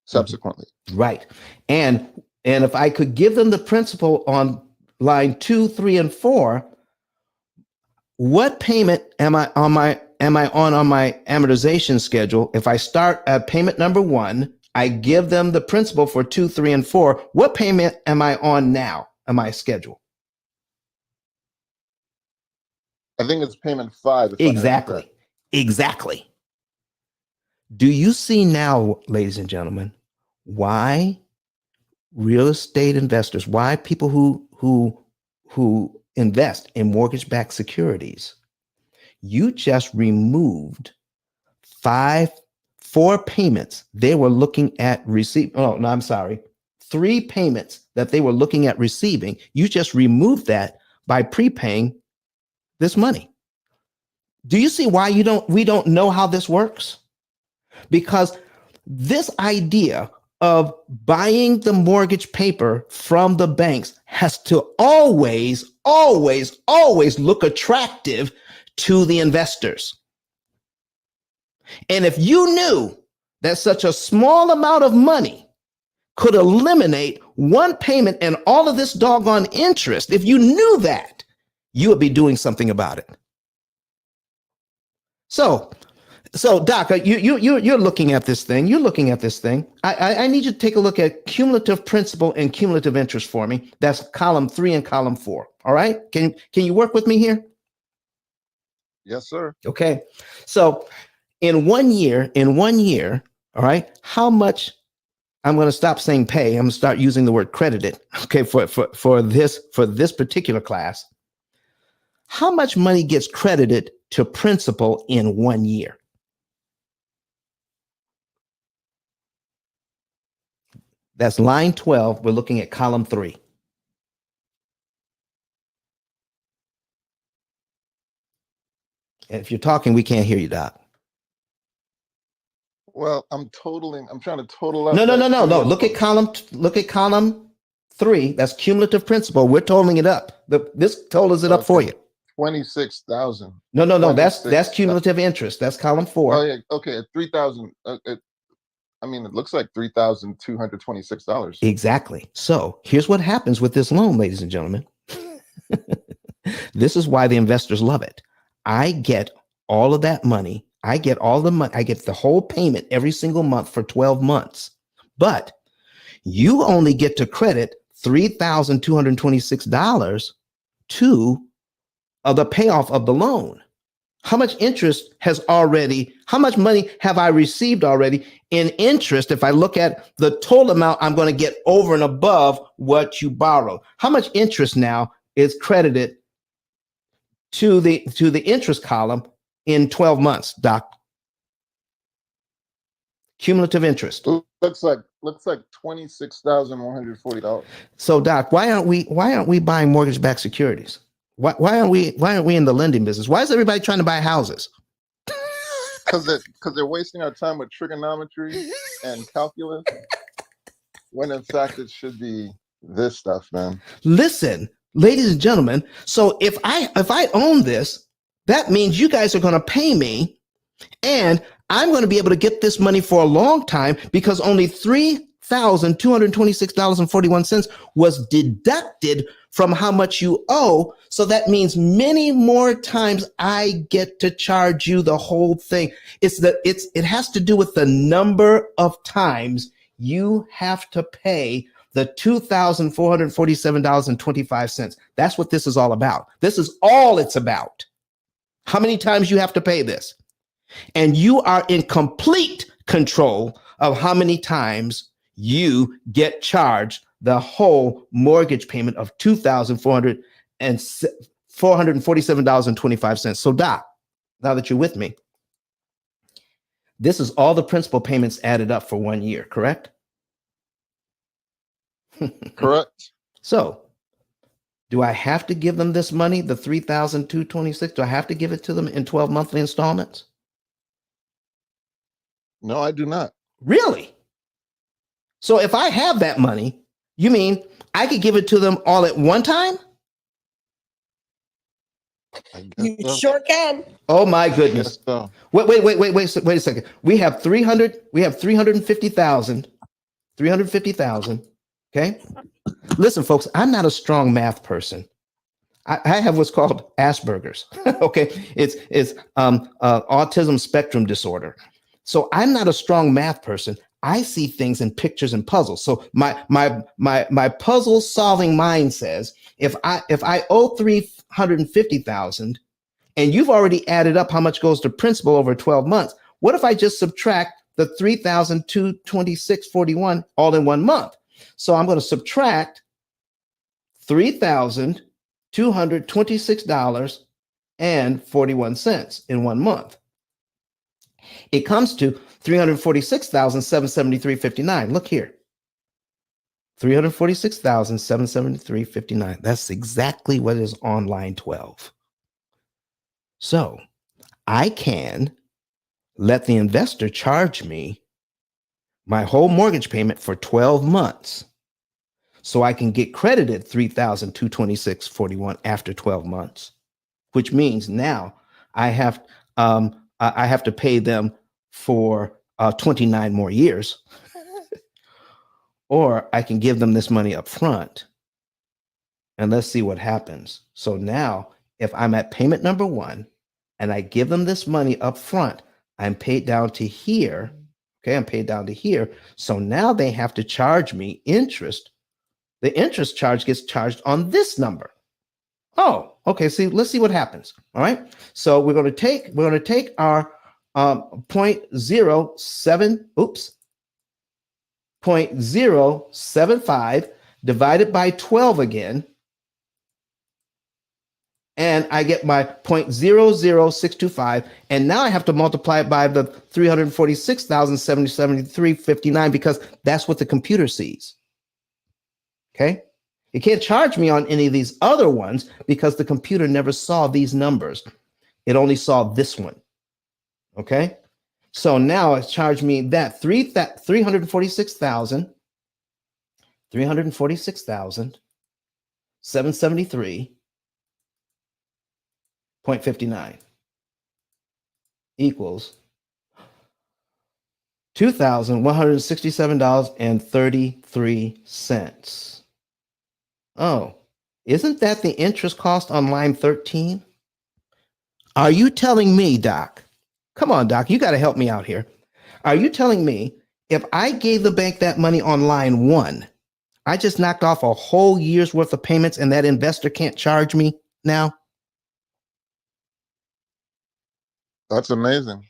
subsequently. Right. And if I could give them the principal on line 2, 3, and 4, what payment am I on my amortization schedule? If I start at payment number 1, I give them the principal for 2, 3, and 4. What payment am I on now on my schedule? I think it's payment 5. Exactly. Do you see now, ladies and gentlemen, why real estate investors, why people who invest in mortgage-backed securities, you just removed 4 payments they were looking at receiving. Oh, no, I'm sorry. 3 payments that they were looking at receiving. You just removed that by prepaying this money. Do you see why we don't know how this works? Because this idea of buying the mortgage paper from the banks has to always look attractive to the investors. And if you knew that such a small amount of money could eliminate 1 payment and all of this doggone interest, if you knew that, you would be doing something about it. So Doc, you're looking at this thing. I need you to take a look at cumulative principal and cumulative interest for me. That's column 3 and column 4. All right. Can you work with me here? Yes, sir. Okay. So in one year, all right, how much? I'm going to stop saying pay. I'm going to start using the word credited. Okay, for this particular class, how much money gets credited to principal in 1 year? That's line 12. We're looking at column 3. And if you're talking, we can't hear you, Doc. Well, I'm trying to total up. No. Look at column 3. That's cumulative principal. We're totaling it up. This totals it up for you. 26,000. No. That's cumulative interest. That's column 4. Oh yeah. Okay. At 3,000. It looks like $3,226. Exactly. So here's what happens with this loan, ladies and gentlemen. This is why the investors love it. I get all of that money. I get all the money. I get the whole payment every single month for 12 months. But you only get to credit $3,226 to the payoff of the loan. How much money have I received already in interest? If I look at the total amount, I'm going to get over and above what you borrowed. How much interest now is credited to the interest column in 12 months, Doc? Cumulative interest. Looks like $26,140. So, Doc, why aren't we buying mortgage-backed securities? Why aren't we in the lending business? Why is everybody trying to buy houses? Because they're wasting our time with trigonometry and calculus, when in fact it should be this stuff, man. Listen, ladies and gentlemen. So if I own this, that means you guys are going to pay me, and I'm going to be able to get this money for a long time because only $3,226.41 was deducted from how much you owe. So that means many more times I get to charge you the whole thing. It has to do with the number of times you have to pay the $2,447.25. That's what this is all about. This is all it's about. How many times you have to pay this? And you are in complete control of how many times you get charged the whole mortgage payment of $2,447.25. So, Doc, now that you're with me, this is all the principal payments added up for 1 year, correct? Correct. So Do I have to give them this money, the $3,226? Do I have to give it to them in 12 monthly installments? No, I do not. Really? So if I have that money, you mean I could give it to them all at one time? I guess You so. sure can. Oh my I guess goodness. so. Wait a second. We have 350,000. 350,000. Okay. Listen, folks, I'm not a strong math person. I have what's called Asperger's. Okay. It's autism spectrum disorder. So I'm not a strong math person. I see things in pictures and puzzles. So my puzzle solving mind says if I owe 350,000 and you've already added up how much goes to principal over 12 months, what if I just subtract the 3,226.41 all in 1 month? So I'm going to subtract $3,226.41 in 1 month. It comes to 346,773.59. Look here. 346,773.59. That's exactly what is on line 12. So I can let the investor charge me my whole mortgage payment for 12 months so I can get credited 3,226.41 after 12 months, which means now I have to pay them for 29 more years, or I can give them this money up front and let's see what happens. So now if I'm at payment number 1 and I give them this money up front, I'm paid down to here. Okay, I'm paid down to here. So now they have to charge me interest. The interest charge gets charged on this number. Oh, okay. See, let's see what happens. All right. So we're going to take our 0.075 divided by 12 again. And I get my 0.00625. And now I have to multiply it by the 346,773.59 because that's what the computer sees. Okay. You can't charge me on any of these other ones because the computer never saw these numbers. It only saw this one. Okay. So now it's charged me that 346,773.59 equals $2,167.33. Oh, isn't that the interest cost on line 13? Are you telling me, Doc? Come on, Doc, you got to help me out here. Are you telling me if I gave the bank that money on line 1, I just knocked off a whole year's worth of payments and that investor can't charge me now? That's amazing.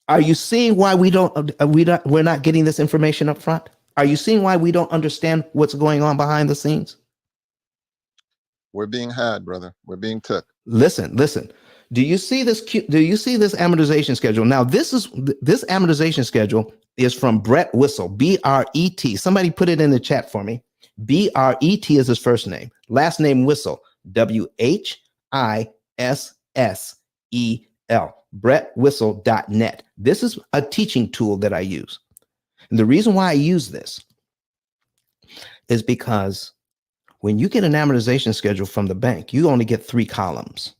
Are you seeing why we're not getting this information up front? Are you seeing why we don't understand what's going on behind the scenes? We're being had, brother. We're being took. Listen. Do you see this amortization schedule? Now, this amortization schedule is from Brett Whistle, B-R-E-T. Somebody put it in the chat for me. B-R-E-T is his first name. Last name Whistle, W-H-I-S-S-E-L. BrettWhistle.net. This is a teaching tool that I use. And the reason why I use this is because when you get an amortization schedule from the bank, you only get 3 columns.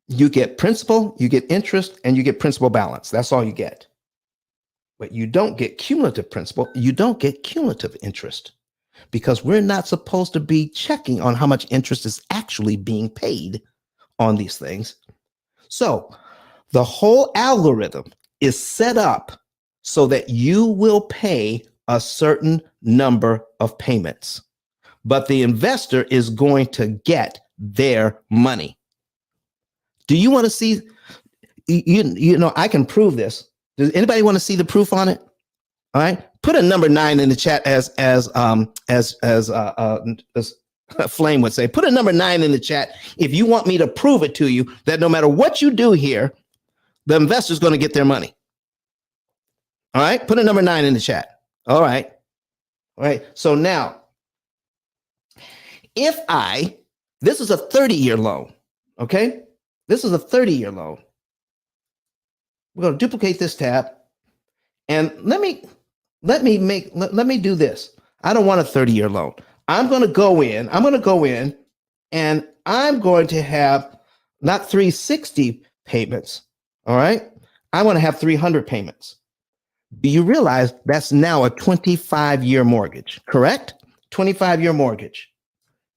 You get principal, you get interest, and you get principal balance. That's all you get. But you don't get cumulative principal. You don't get cumulative interest because we're not supposed to be checking on how much interest is actually being paid on these things. So the whole algorithm is set up so that you will pay a certain number of payments, but the investor is going to get their money. Do you want to see? You know, I can prove this. Does anybody want to see the proof on it? All right, put a number 9 in the chat as Flame would say. Put a number 9 in the chat if you want me to prove it to you that no matter what you do here, the investor's going to get their money. All right, put a number 9 in the chat. All right. All right. So now, this is a 30-year loan. Okay. This is a 30-year loan. We're going to duplicate this tab, and let me do this. I don't want a 30-year loan. I'm going to go in, and I'm going to have not 360 payments. All right. I want to have 300 payments. Do you realize that's now a 25-year mortgage, correct? 25-year mortgage.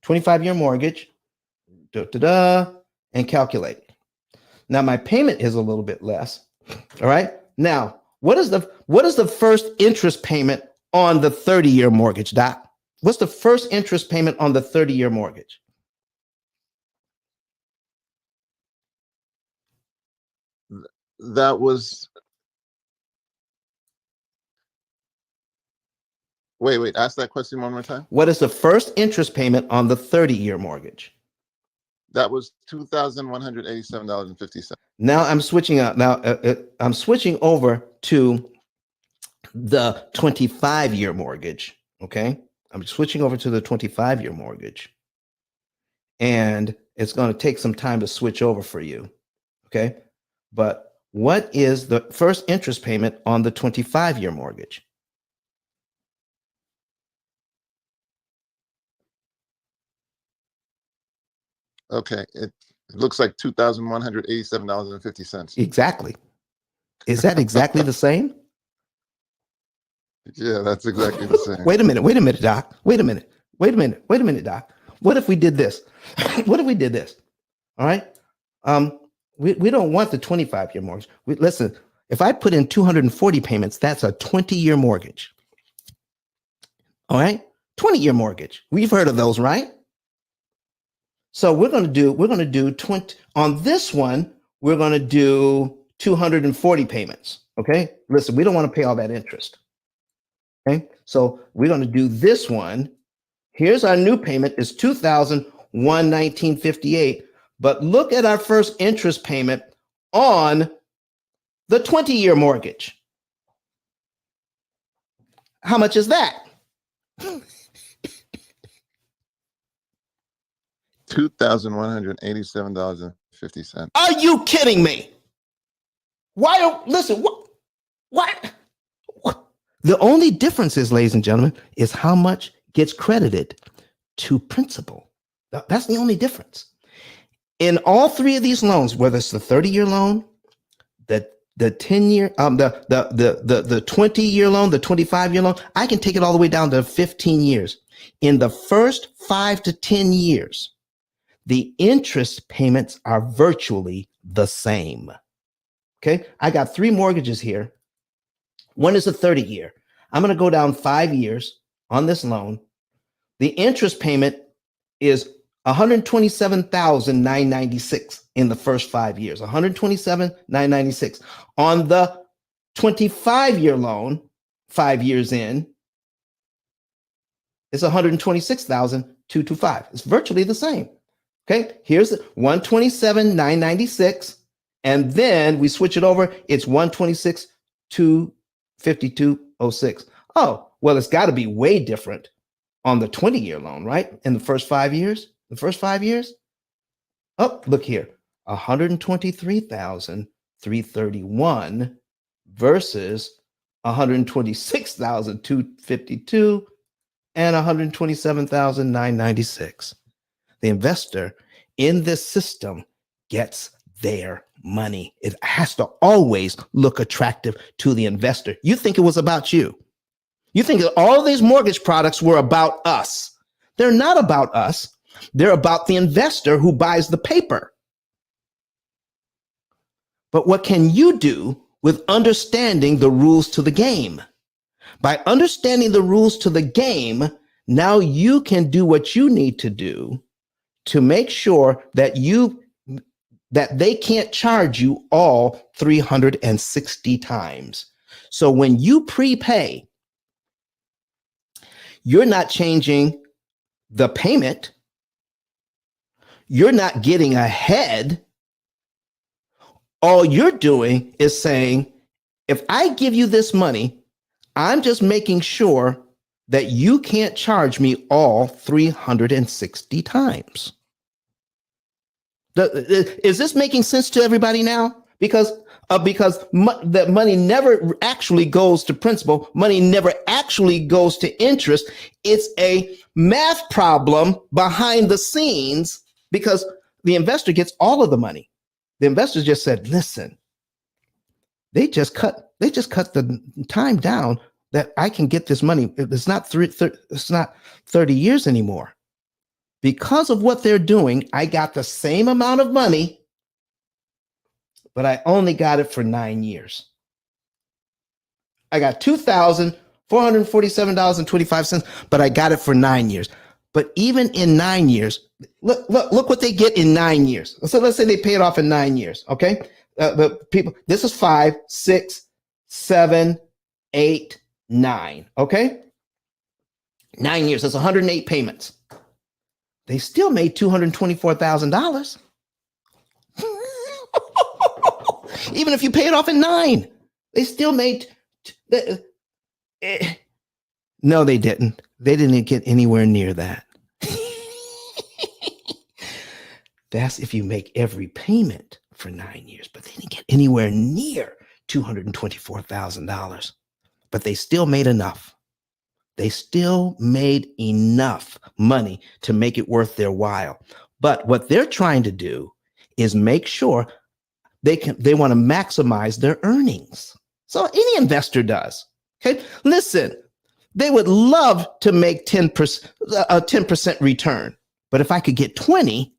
25-year mortgage. And calculate. Now my payment is a little bit less. All right. Now, what is the first interest payment on the 30-year mortgage, Doc? What's the first interest payment on the 30-year mortgage? That was, wait, ask that question one more time. What is the first interest payment on the 30-year mortgage? That was $2,187.50. Now I'm switching out. Now I'm switching over to the 25-year mortgage. Okay. I'm switching over to the 25-year mortgage. And it's going to take some time to switch over for you. Okay. But what is the first interest payment on the 25-year mortgage? Okay. It looks like $2,187.50. Exactly. Is that exactly the same? Yeah, that's exactly the same. Wait a minute, Doc. Wait a minute, Doc. What if we did this? What if we did this? All right. We don't want the 25-year mortgage. Listen, if I put in 240 payments, that's a 20-year mortgage. All right. 20-year mortgage. We've heard of those, right? So we're going to do 20 on this one. We're going to do 240 payments. Okay. Listen, we don't want to pay all that interest. Okay. So we're going to do this one. Here's our new payment is $2,119.58. But look at our first interest payment on the 20-year mortgage. How much is that? $2,187.50. Are you kidding me? Listen, what? The only difference is, ladies and gentlemen, is how much gets credited to principal. That's the only difference. In all three of these loans, whether it's the 30-year loan, the 10-year, the 20-year loan, the 25-year loan, I can take it all the way down to 15 years. In the first 5 to 10 years, the interest payments are virtually the same. Okay, I got 3 mortgages here. One is a 30-year. I'm going to go down 5 years on this loan. The interest payment is $127,996 in the first 5 years. $127,996 on the 25-year loan. 5 years in, it's $126,225. It's virtually the same. Okay, here's $127,996, and then we switch it over. It's $126,252.06. Oh, well, it's got to be way different on the 20-year loan, right? In the first 5 years. Oh, look here, $123,331 versus $126,252 and $127,996. The investor in this system gets their money. It has to always look attractive to the investor. You think it was about you. You think that all these mortgage products were about us. They're not about us. They're about the investor who buys the paper. But what can you do with understanding the rules to the game? By understanding the rules to the game, now you can do what you need to do to make sure that they can't charge you all 360 times. So when you prepay, you're not changing the payment. You're not getting ahead. All you're doing is saying, if I give you this money, I'm just making sure that you can't charge me all 360 times. Is this making sense to everybody now? Because that money never actually goes to principal. Money never actually goes to interest. It's a math problem behind the scenes because the investor gets all of the money. The investors just said, listen, they just cut the time down that I can get this money. It's not 30 years anymore. Because of what they're doing, I got the same amount of money, but I only got it for 9 years. I got $2,447.25, but I got it for 9 years. But even in 9 years, look what they get in 9 years. So let's say they pay it off in 9 years. Okay. The people, this is 5, 6, 7, 8, 9. Okay. 9 years. That's 108 payments. They still made $224,000. Even if you pay it off in 9, they still made. No, they didn't. They didn't get anywhere near that. That's if you make every payment for 9 years, but they didn't get anywhere near $224,000. But they still made enough. They still made enough money to make it worth their while. But what they're trying to do is make sure they want to maximize their earnings. So any investor does. Okay. Listen, they would love to make 10%, a 10% return. But if I could get 20,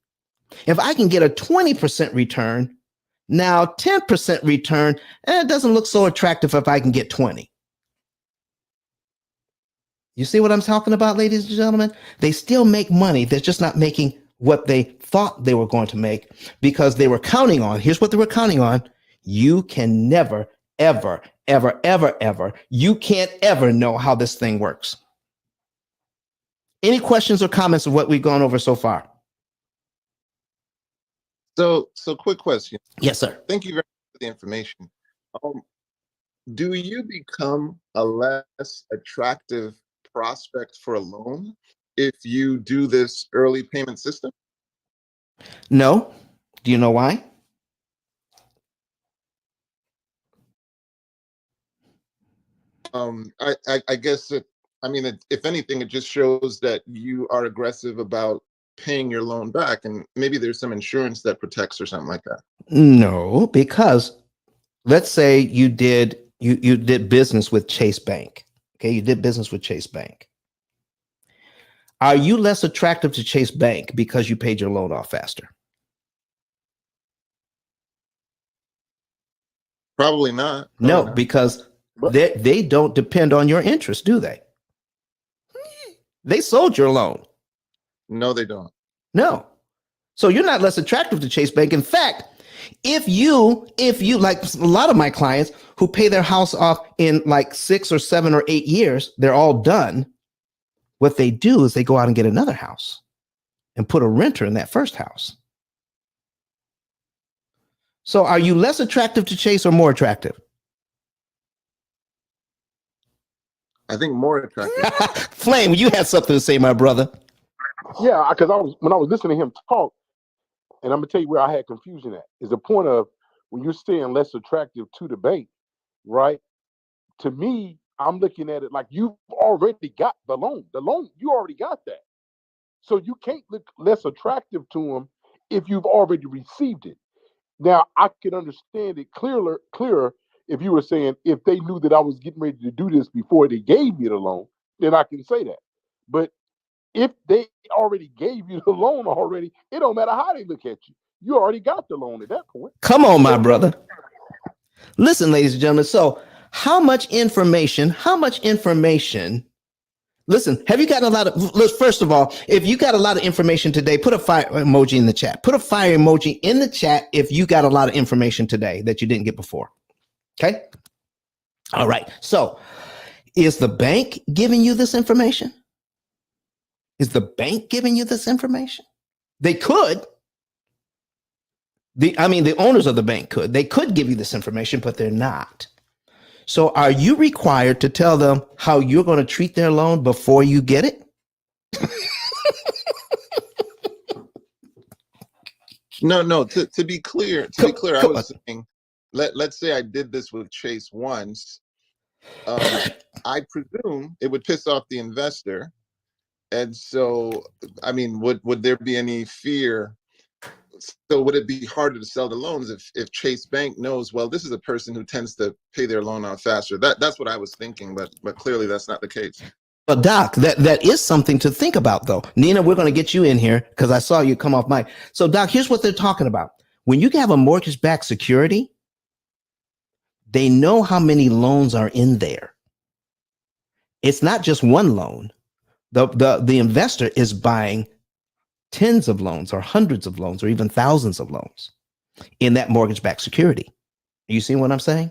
if I can get a 20% return, now 10% return, it doesn't look so attractive if I can get 20. You see what I'm talking about, ladies and gentlemen? They still make money. They're just not making what they thought they were going to make because they were counting on, here's what they were counting on. You can never, ever, ever, ever, ever, you can't ever know how this thing works. Any questions or comments of what we've gone over so far? So quick question. Yes, sir. Thank you very much for the information. Do you become a less attractive prospect for a loan if you do this early payment system? No. Do you know why? I guess if anything, it just shows that you are aggressive about paying your loan back, and maybe there's some insurance that protects or something like that. No, because let's say you did business with Chase Bank. Okay, you did business with Chase Bank. Are you less attractive to Chase Bank because you paid your loan off faster? Probably not. No, because they don't depend on your interest, do they? They sold your loan. No, they don't. No. So you're not less attractive to Chase Bank. In fact, if you like a lot of my clients who pay their house off in like 6 or 7 or 8 years, they're all done. What they do is they go out and get another house and put a renter in that first house. So are you less attractive to Chase or more attractive? I think more attractive. Flame, you had something to say, my brother. Yeah, because when I was listening to him talk, and I'm gonna tell you where I had confusion at is the point of when you're saying less attractive to the bank, right? To me, I'm looking at it like you've already got the loan. The loan, you already got that. So you can't look less attractive to them if you've already received it. Now, I can understand it clearer if you were saying if they knew that I was getting ready to do this before they gave me the loan, then I can say that. But if they already gave you the loan already, it don't matter how they look at you. You already got the loan at that point. Come on, my brother. Listen, ladies and gentlemen. So how much information, listen, have you gotten a lot of, first of all, if you got a lot of information today, put a fire emoji in the chat. Put a fire emoji in the chat if you got a lot of information today that you didn't get before. Okay. All right. So is the bank giving you this information? Is the bank giving you this information? They could. The owners of the bank could. They could give you this information, but they're not. So are you required to tell them how you're going to treat their loan before you get it? No. To be clear, I Come on. was saying, let's say I did this with Chase once. I presume it would piss off the investor, and so, I mean, would there be any fear? So would it be harder to sell the loans if Chase Bank knows, well, this is a person who tends to pay their loan out faster? That's what I was thinking, but clearly that's not the case. Well, Doc, that is something to think about, though. Nina, we're going to get you in here because I saw you come off mic. So, Doc, here's what they're talking about. When you have a mortgage-backed security, they know how many loans are in there. It's not just one loan. The investor is buying tens of loans or hundreds of loans or even thousands of loans in that mortgage-backed security. You see what I'm saying?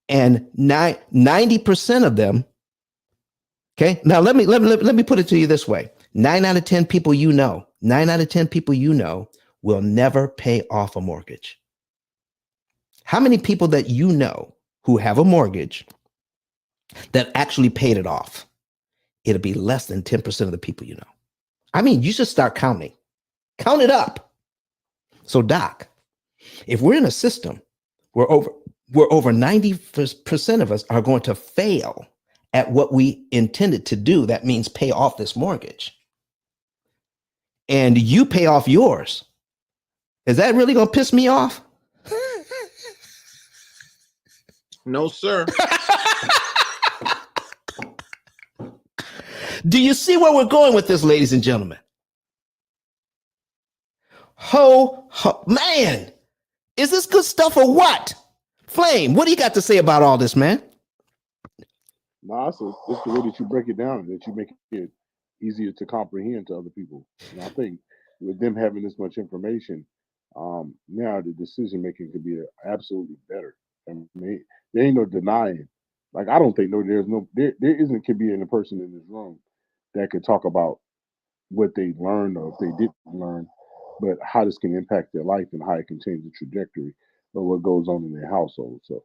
And 90% of them. Okay. Now let me put it to you this way. 9 out of 10 people you know will never pay off a mortgage. How many people that you know who have a mortgage that actually paid it off? It'll be less than 10% of the people you know. I mean, you should start counting. Count it up. So, Doc, if we're in a system where over 90% of us are going to fail at what we intended to do, that means pay off this mortgage, and you pay off yours, is that really going to piss me off? No, sir. Do you see where we're going with this, ladies and gentlemen? Man, is this good stuff or what? Flame, what do you got to say about all this, man? No, it's the way that you break it down, that you make it easier to comprehend to other people. And I think with them having this much information, now the decision making could be absolutely better. I mean, there ain't no denying. Like, I don't think there isn't could be any person in this room that could talk about what they learned or if they didn't learn, but how this can impact their life and how it can change the trajectory of what goes on in their household. So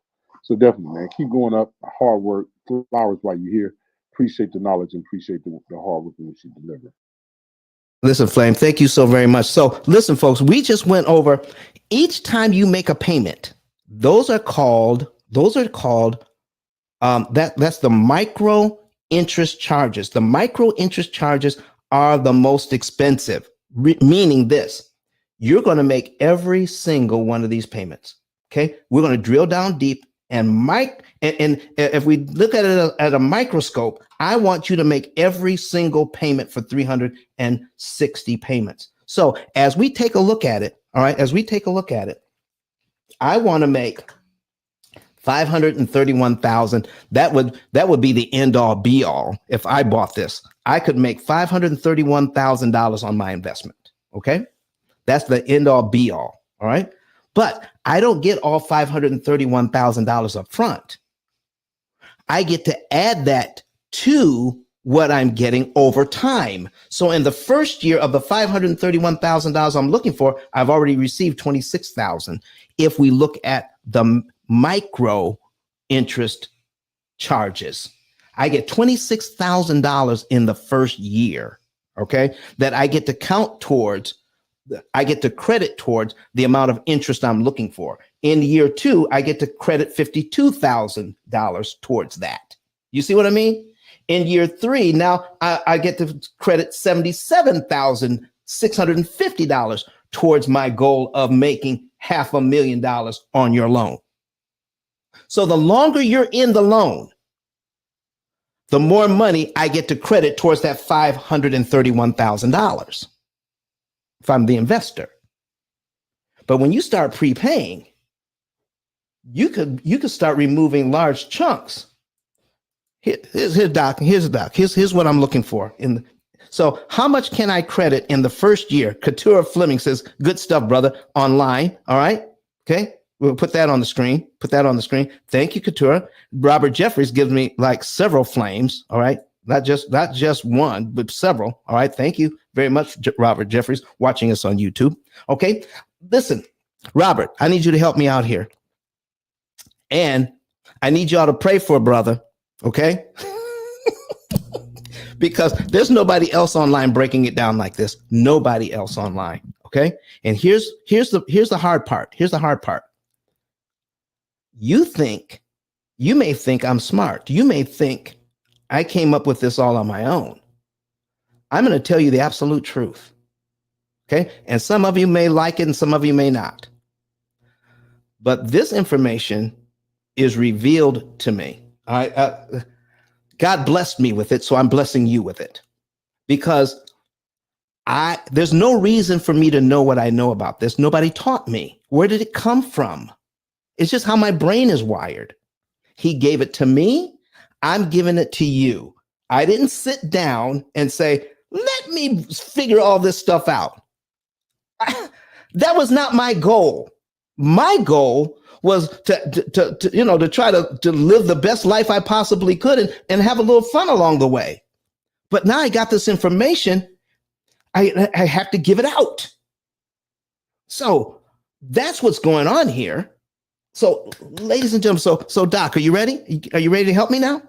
definitely, man, keep going up. Hard work, flowers while you're here. Appreciate the knowledge and appreciate the hard work in which you deliver. Listen, Flame, thank you so very much. So listen, folks, we just went over each time you make a payment. Those are called that's the micro interest charges. The micro interest charges are the most expensive, meaning this: you're going to make every single one of these payments. Okay, we're going to drill down deep and if we look at it at a microscope, I want you to make every single payment for 360 payments. So as we take a look at it, all right, I want to make 531,000. That would be the end all be all. If I bought this, I could make $531,000 on my investment. Okay, that's the end all be all. All right, but I don't get all $531,000 up front. I get to add that to what I'm getting over time. So in the first year of the $531,000 I'm looking for, I've already received $26,000. If we look at the micro interest charges, I get $26,000 in the first year, okay, that I get to count towards. I get to credit towards the amount of interest I'm looking for. In year 2, I get to credit $52,000 towards that. You see what I mean? In year 3, now I get to credit $77,650 towards my goal of making $500,000 on your loan. So the longer you're in the loan, the more money I get to credit towards that $531,000 if I'm the investor. But when you start prepaying, you could start removing large chunks. Here's Doc. Here's what I'm looking for. So how much can I credit in the first year? Couture Fleming says, good stuff, brother, online. All right. Okay. We'll put that on the screen. Thank you, Couture. Robert Jeffries gives me like several flames. All right. Not just one, but several. All right. Thank you very much, Robert Jeffries, watching us on YouTube. Okay. Listen, Robert, I need you to help me out here. And I need y'all to pray for a brother, okay? Because there's nobody else online breaking it down like this. Nobody else online, okay? And here's the hard part. Here's the hard part. You may think I'm smart. You may think I came up with this all on my own. I'm going to tell you the absolute truth, okay? And some of you may like it and some of you may not. But this information is revealed to me. God blessed me with it, so I'm blessing you with it. Because there's no reason for me to know what I know about this. Nobody taught me. Where did it come from? It's just how my brain is wired. He gave it to me. I'm giving it to you. I didn't sit down and say, let me figure all this stuff out. That was not my goal. My goal was to try to live the best life I possibly could and have a little fun along the way. But now I got this information. I have to give it out. So that's what's going on here. So, ladies and gentlemen, so Doc, are you ready? Are you ready to help me now?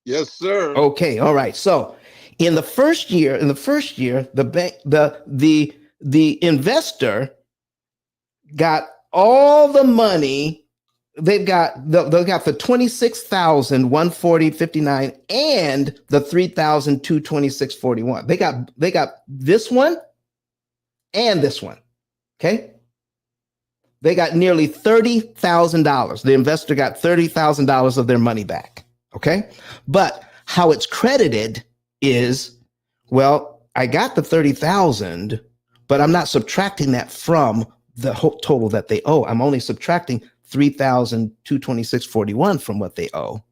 Yes, sir. Okay, all right. So, in the first year, the bank, the investor got all the money. They got the 26,140.59 and the 3,226.41. They got this one and this one. Okay. They got nearly $30,000. The investor got $30,000 of their money back. Okay. But how it's credited is, well, I got the 30,000, but I'm not subtracting that from the whole total that they owe. I'm only subtracting 3,226.41 from what they owe.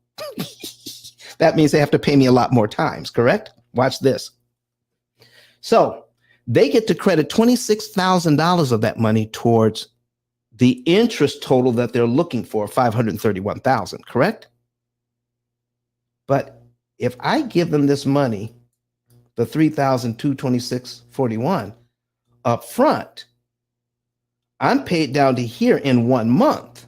That means they have to pay me a lot more times, correct? Watch this. So they get to credit $26,000 of that money towards the interest total that they're looking for, $531,000, correct? But if I give them this money, the $3,226.41 up front, I'm paid down to here in 1 month.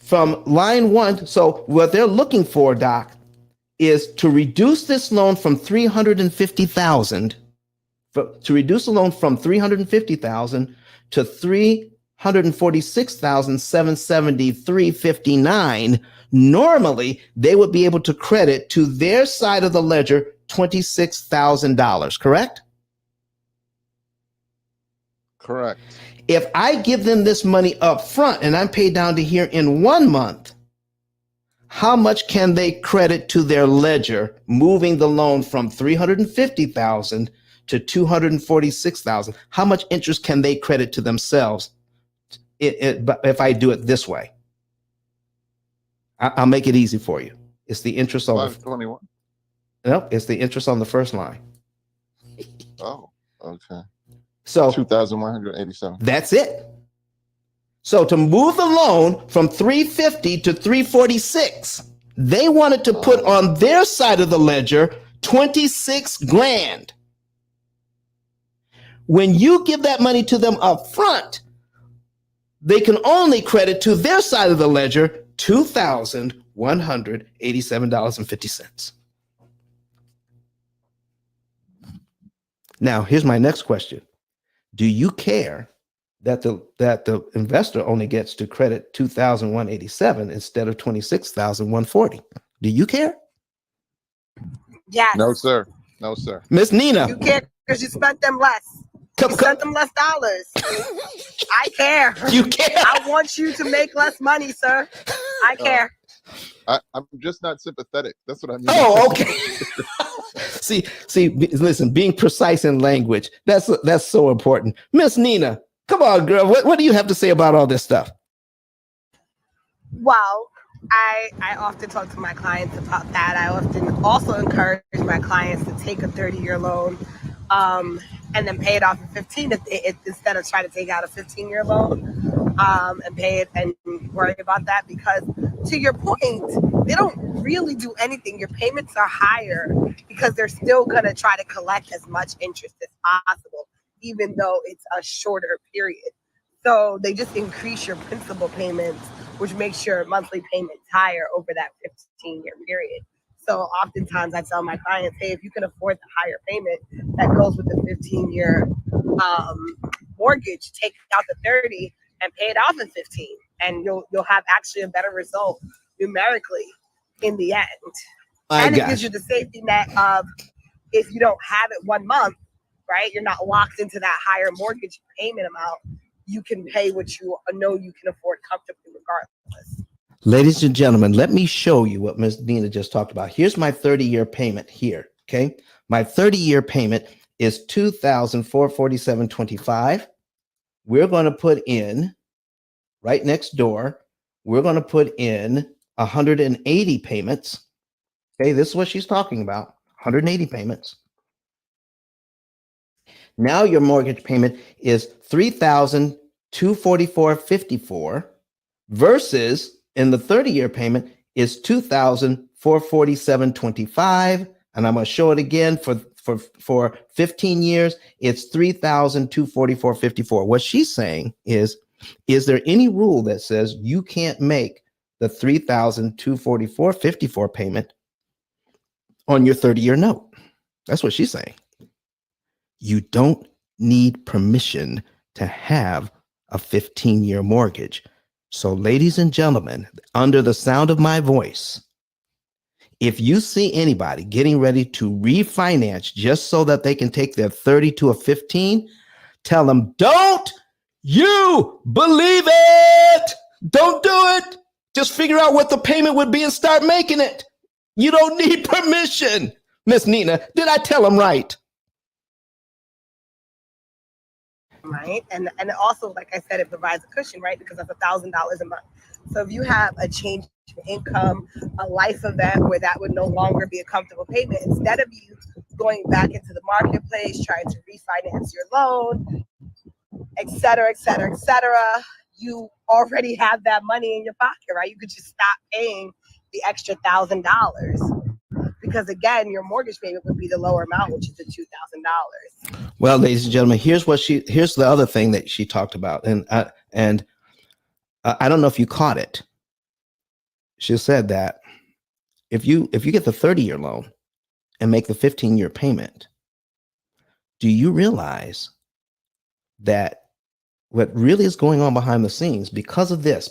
From line one, so what they're looking for, Doc, is to reduce this loan from $350,000, to reduce the loan from $350,000 to $346,773.59. Normally, they would be able to credit to their side of the ledger $26,000, correct? Correct. If I give them this money up front and I'm paid down to here in 1 month, how much can they credit to their ledger, moving the loan from $350,000 to $246,000? How much interest can they credit to themselves if I do it this way? I'll make it easy for you. It's the interest on 521. No, it's the interest on the first line. Oh, okay. So 2,187. That's it. So to move the loan from 350 to 346, they wanted to put on their side of the ledger 26 grand. When you give that money to them up front, they can only credit to their side of the ledger $2,187.50. Now, here's my next question. Do you care that the investor only gets to credit $2,187 instead of $26,140? Do you care? Yes. No, sir. No, sir. Miss Nina. You care because you spent them less. You spent them less dollars. I care. You care? I want you to make less money, sir. I care. I'm just not sympathetic. That's what I mean. Oh, okay. see, listen, being precise in language, that's so important. Miss Nina, come on, girl. What do you have to say about all this stuff? Well, I often talk to my clients about that. I often also encourage my clients to take a 30-year loan and then pay it off in 15 instead of trying to take out a 15-year loan and pay it and worry about that, because to your point, they don't really do anything. Your payments are higher because they're still going to try to collect as much interest as possible, even though it's a shorter period. So they just increase your principal payments, which makes your monthly payments higher over that 15-year period. So oftentimes I tell my clients, hey, if you can afford the higher payment that goes with the 15-year mortgage, take out the 30 and pay it off in 15, and you'll have actually a better result numerically in the end. And it gives you the safety net of, if you don't have it 1 month, right, you're not locked into that higher mortgage payment amount. You can pay what you know you can afford comfortably regardless. Ladies and gentlemen, let me show you what Ms. Nina just talked about. Here's my 30-year payment here, okay? My 30-year payment is $2,447.25. We're going to put in, right next door, we're going to put in 180 payments. Okay, this is what she's talking about, 180 payments. Now your mortgage payment is $3,244.54 versus in the 30-year payment is $2,447.25. And I'm going to show it again for 15 years. It's $3,244.54. What she's saying is there any rule that says you can't make the $3,244.54 payment on your 30-year note? That's what she's saying. You don't need permission to have a 15-year mortgage. So, ladies and gentlemen, under the sound of my voice, if you see anybody getting ready to refinance just so that they can take their 30 to a 15, tell them, don't you believe it? Don't do it. Just figure out what the payment would be and start making it. You don't need permission. Miss Nina, did I tell them right? Right. And also, like I said, it provides a cushion, right? Because that's $1,000 a month. So if you have a change in income, a life event where that would no longer be a comfortable payment, instead of you going back into the marketplace, trying to refinance your loan, et cetera, et cetera, et cetera, you already have that money in your pocket, right? You could just stop paying the extra $1,000. Because again, your mortgage payment would be the lower amount, which is the $2,000. Well, ladies and gentlemen, here's the other thing that she talked about, and I don't know if you caught it. She said that if you get the 30-year loan and make the 15-year payment, do you realize that what really is going on behind the scenes because of this?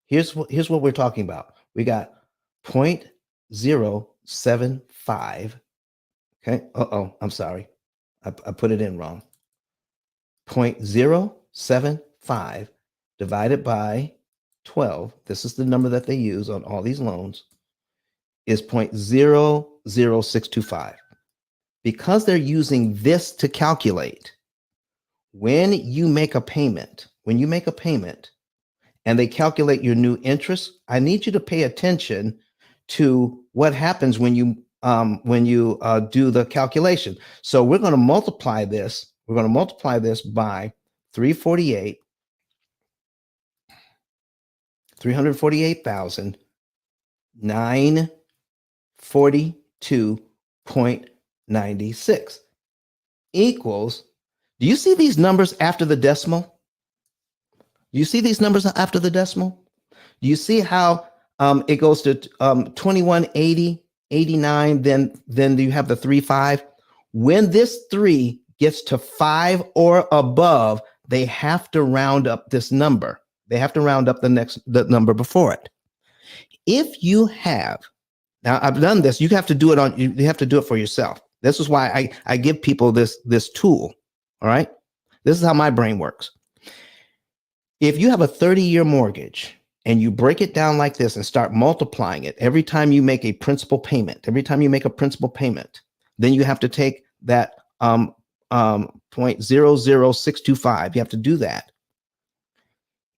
Here's what we're talking about. We got 0.075. Okay. I'm sorry. I put it in wrong. 0.075 divided by 12. This is the number that they use on all these loans, is 0.00625. Because they're using this to calculate, when you make a payment and they calculate your new interest, I need you to pay attention to what happens when you do the calculation. So we're going to multiply this. We're going to multiply this by 342.96 equals, do you see these numbers after the decimal? Do you see these numbers after the decimal? Do you see how it goes to 2180, 89, then you have the 35? When this 3 gets to 5 or above, they have to round up this number. They have to round up the number before it. If you have, now I've done this, you have to do it for yourself. This is why I give people this tool. All right. This is how my brain works. If you have a 30-year mortgage and you break it down like this and start multiplying it every time you make a principal payment, then you have to take that 0.00625. You have to do that.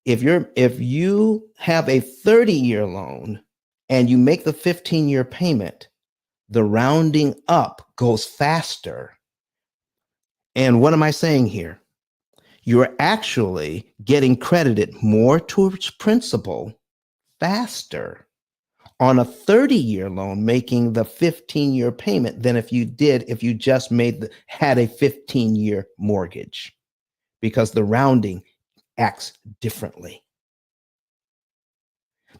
If you have a 30-year loan and you make the 15-year payment, the rounding up goes faster. And what am I saying here? You're actually getting credited more towards principal faster on a 30-year loan making the 15-year payment than if you just had a 15-year mortgage, because the rounding acts differently.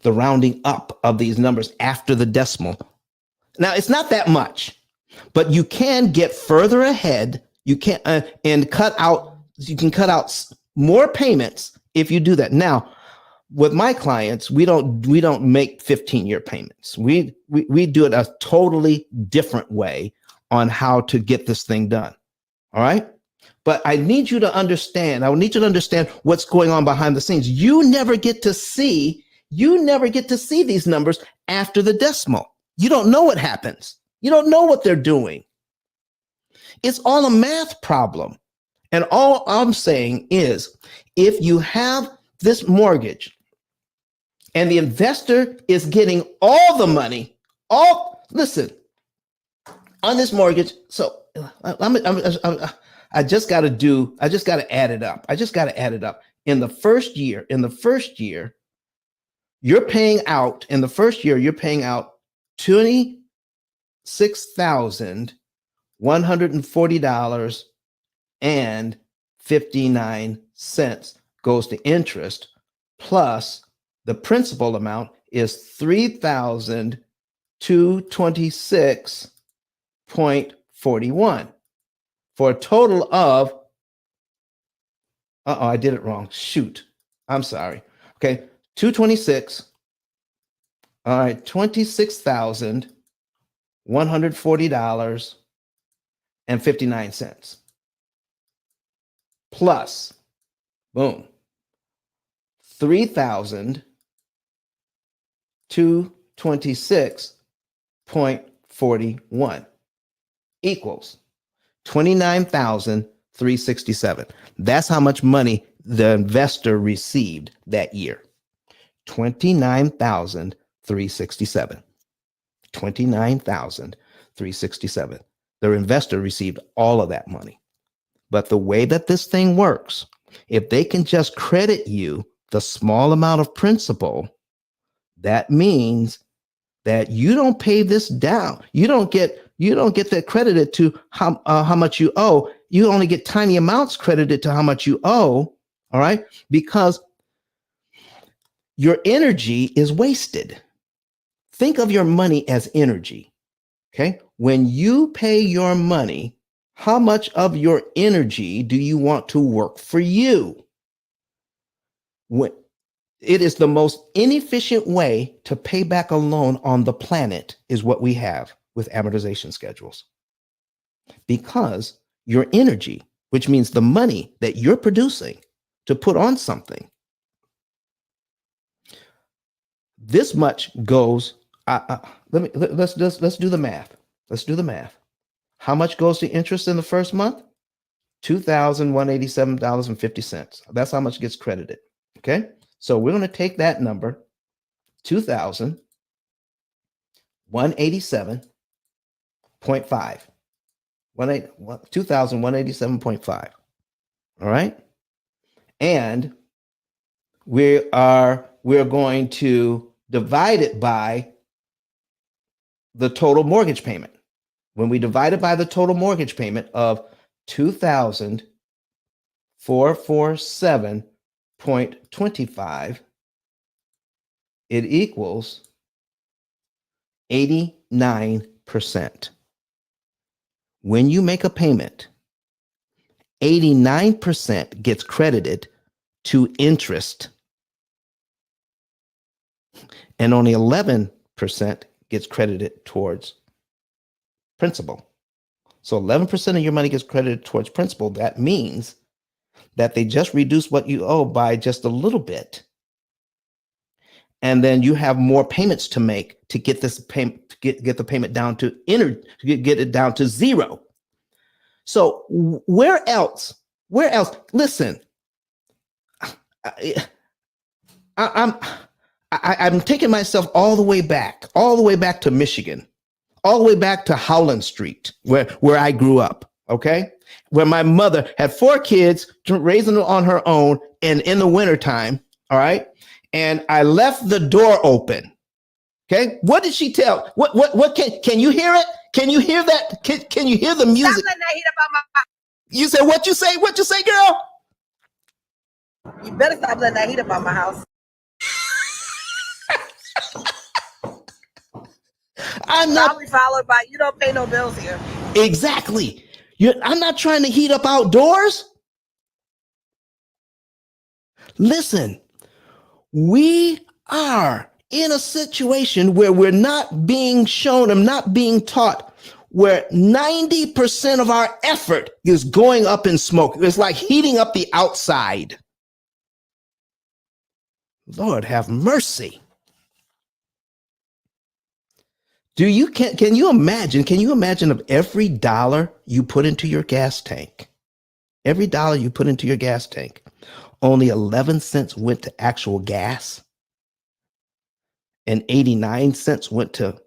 The rounding up of these numbers after the decimal. Now, it's not that much, but you can get further ahead. You can and cut out. You can cut out more payments if you do that. Now, with my clients, we don't make 15-year payments. We do it a totally different way on how to get this thing done. All right. But I need you to understand. I need you to understand what's going on behind the scenes. You never get to see these numbers after the decimal. You don't know what happens. You don't know what they're doing. It's all a math problem. And all I'm saying is, if you have this mortgage and the investor is getting all the money, listen, on this mortgage. So I just got to add it up. In the first year, you're paying out $26,140.59 goes to interest, plus the principal amount is $3,226.41 for a total of, I did it wrong. Shoot. I'm sorry. Okay. 226. All right. $26,140.59 plus, boom, $3,226.41 equals $29,367. That's how much money the investor received that year. $29,367. $29,367. The investor received all of that money. But the way that this thing works, if they can just credit you the small amount of principal, that means that you don't pay this down. You don't get that credited to how much you owe. You only get tiny amounts credited to how much you owe. All right, because your energy is wasted. Think of your money as energy. Okay, when you pay your money, how much of your energy do you want to work for you? It is the most inefficient way to pay back a loan on the planet is what we have with amortization schedules. Because your energy, which means the money that you're producing to put on something, this much goes, let's do the math. Let's do the math. How much goes to interest in the first month? $2,187.50. That's how much gets credited. Okay. So we're going to take that number, 2,187.5. 2,187.5. All right. And we're going to divide it by the total mortgage payment. When we divide it by the total mortgage payment of $2,447.25, it equals 89%. When you make a payment, 89% gets credited to interest, and only 11% gets credited towards principal. So 11% of your money gets credited towards principal. That means that they just reduce what you owe by just a little bit. And then you have more payments to make to get this payment, to get the payment down to get it down to zero. So where else? Listen, I'm taking myself all the way back to Michigan, all the way back to Howland Street, where I grew up. Okay, where my mother had 4 kids, raising them on her own, and in the wintertime. All right, and I left the door open. Okay. What did she tell? What can you hear it? Can you hear that? Can you hear the music? Stop letting that heat up on my. You said what you say? What you say, girl? You better stop letting that heat up on my house. I'm not Probably followed by you don't pay no bills here. exactly. I'm not trying to heat up outdoors. Listen, we are in a situation where we're not being shown and not being taught, where 90% of our effort is going up in smoke. It's like heating up the outside. Lord have mercy. Can you imagine of every dollar you put into your gas tank, only 11 cents went to actual gas and 89 cents went to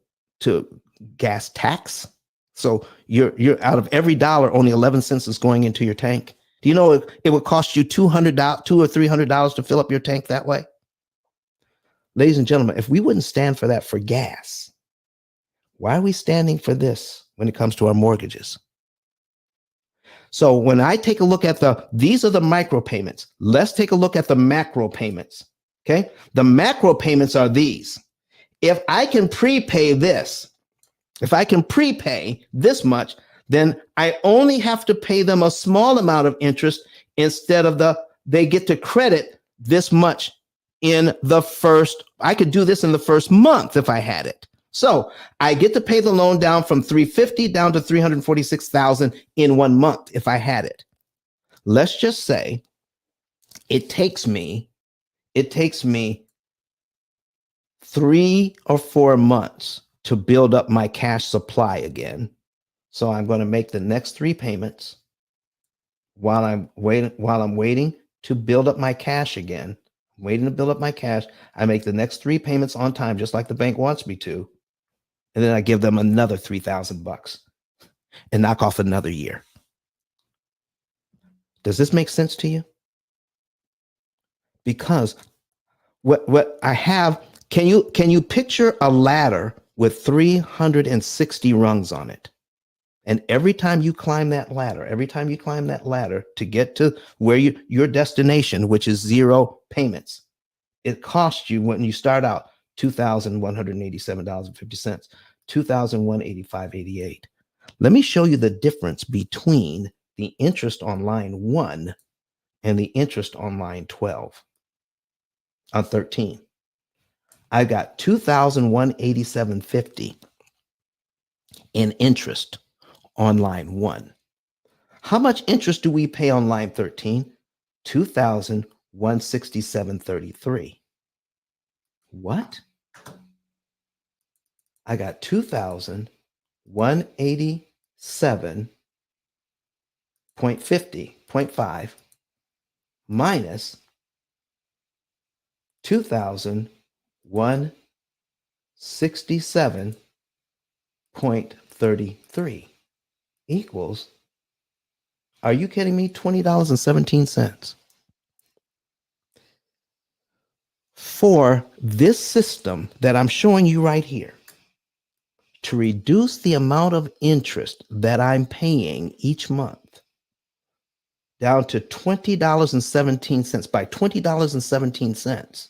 gas tax. So you're out of every dollar, only 11 cents is going into your tank. Do you know it would cost you $200 or $300 to fill up your tank that way? Ladies and gentlemen, if we wouldn't stand for that for gas, why are we standing for this when it comes to our mortgages? So when I take a look at these are the micro payments. Let's take a look at the macro payments. Okay. The macro payments are these. If I can prepay this much, then I only have to pay them a small amount of interest instead of they get to credit this much I could do this in the first month if I had it. So I get to pay the loan down from $350 down to $346,000 in 1 month if I had it. Let's just say it takes me 3 or 4 months to build up my cash supply again. So I'm going to make the next 3 payments while I'm waiting to build up my cash again. I make the next 3 payments on time, just like the bank wants me to. And then I give them another $3,000 and knock off another year. Does this make sense to you? Because what I have, can you picture a ladder with 360 rungs on it? And every time you climb that ladder to get to where your destination, which is 0 payments, it costs you when you start out $2,187.50, $2,185.88. Let me show you the difference between the interest on line 1 and the interest on line 13. I got $2,187.50 in interest on line 1. How much interest do we pay on line 13? $2,167.33. What? I got $2,187.50.5 minus $2,167.33 equals, are you kidding me? $20.17. For this system that I'm showing you right here, to reduce the amount of interest that I'm paying each month down to $20.17, by $20.17,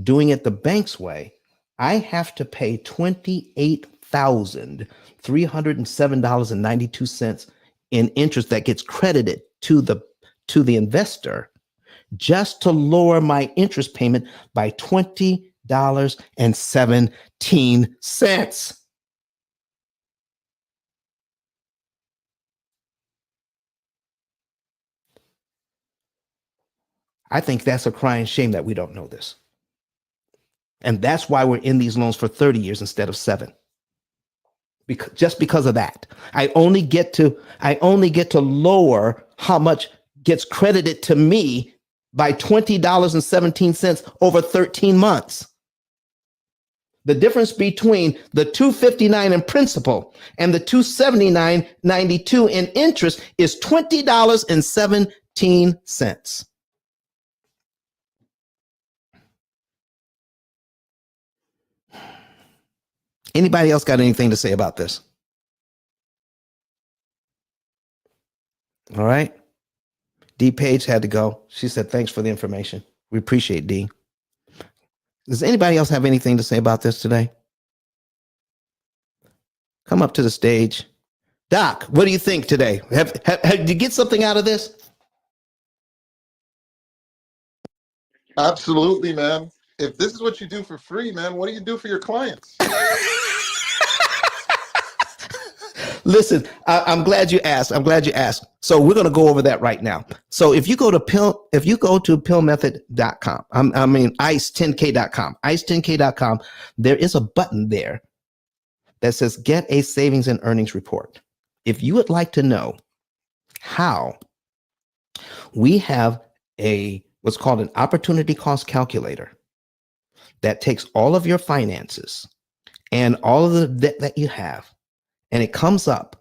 doing it the bank's way, I have to pay $28,307.92 in interest that gets credited to the investor just to lower my interest payment by $20.17. I think that's a crying shame that we don't know this. And that's why we're in these loans for 30 years instead of 7. Just because of that. I only get to lower how much gets credited to me by $20.17 over 13 months. The difference between the $259 in principal and the $279.92 in interest is $20.17. Anybody else got anything to say about this? All right. D Page had to go. She said, thanks for the information. We appreciate D. Does anybody else have anything to say about this today? Come up to the stage. Doc, what do you think today? Did you get something out of this? Absolutely, man. If this is what you do for free, man, what do you do for your clients? Listen, I'm glad you asked. So we're going to go over that right now. So if you go to PILLmethod.com, ice10k.com, ice10k.com, there is a button there that says get a savings and earnings report. If you would like to know how we have what's called an opportunity cost calculator that takes all of your finances and all of the debt that you have, and it comes up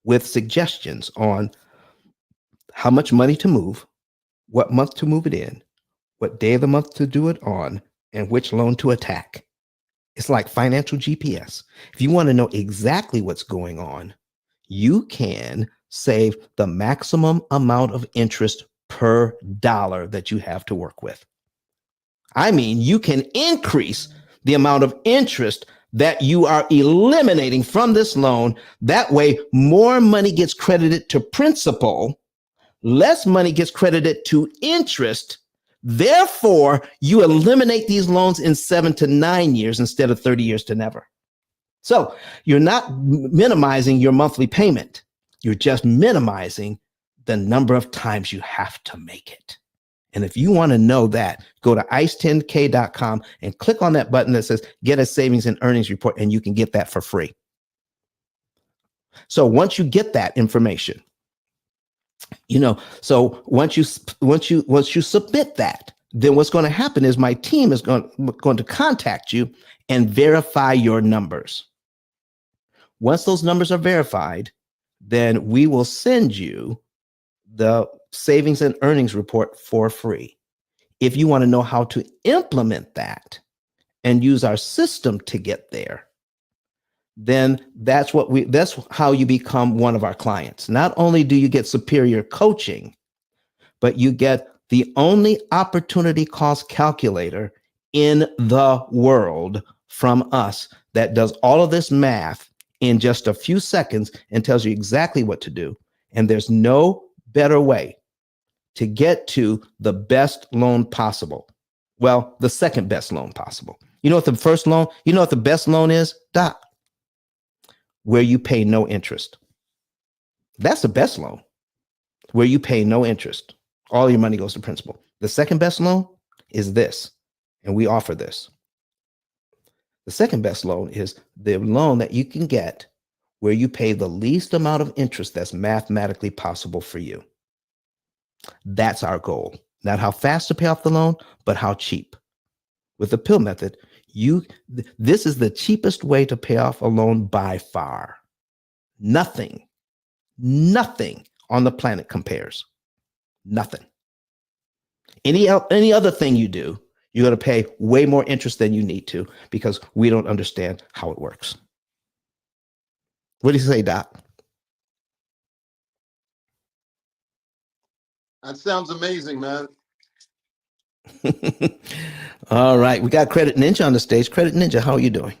with suggestions on how much money to move, what month to move it in, what day of the month to do it on, and which loan to attack. It's like financial GPS. If you want to know exactly what's going on, you can save the maximum amount of interest per dollar that you have to work with. I mean, you can increase the amount of interest that you are eliminating from this loan. That way, more money gets credited to principal, less money gets credited to interest. Therefore, you eliminate these loans in 7 to 9 years instead of 30 years to never. So you're not minimizing your monthly payment. You're just minimizing the number of times you have to make it. And if you want to know that, go to ice10k.com and click on that button that says get a savings and earnings report, and you can get that for free. So once you get that information, so once you submit that, then what's going to happen is my team is going to contact you and verify your numbers. Once those numbers are verified, then we will send you the savings and earnings report for free. If you want to know how to implement that and use our system to get there, then that's how you become one of our clients. Not only do you get superior coaching, but you get the only opportunity cost calculator in the world from us that does all of this math in just a few seconds and tells you exactly what to do. And there's no better way to get to the best loan possible. Well, the second best loan possible. You know what the best loan is, Doc? Where you pay no interest. That's the best loan, where you pay no interest. All your money goes to principal. The second best loan is this, and we offer this. The second best loan is the loan that you can get where you pay the least amount of interest that's mathematically possible for you. That's our goal. Not how fast to pay off the loan, but how cheap. With the P.I.L.L method, this is the cheapest way to pay off a loan by far. Nothing on the planet compares. Nothing. Any other thing you do, you're going to pay way more interest than you need to because we don't understand how it works. What do you say, Doc? That sounds amazing, man. All right. We got Credit Ninja on the stage. Credit Ninja, how are you doing?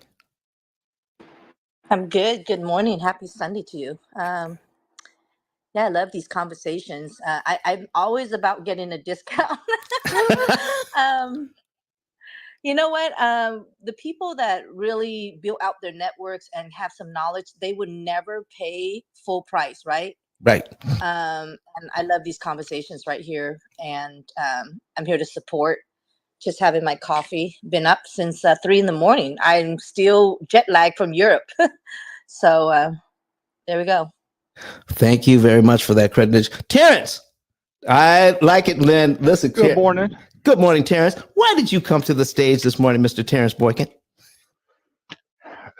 I'm good. Good morning. Happy Sunday to you. Yeah, I love these conversations. I'm always about getting a discount. You know what? The people that really build out their networks and have some knowledge, they would never pay full price, right? Right. And I love these conversations right here. And I'm here to support. Just having my coffee. Been up since 3 a.m. I'm still jet lagged from Europe. So there we go. Thank you very much for that, Credit Ninja. Terrence, I like it, Lynn. Listen, Good morning. Good morning, Terrence. Why did you come to the stage this morning, Mr. Terrence Boykin?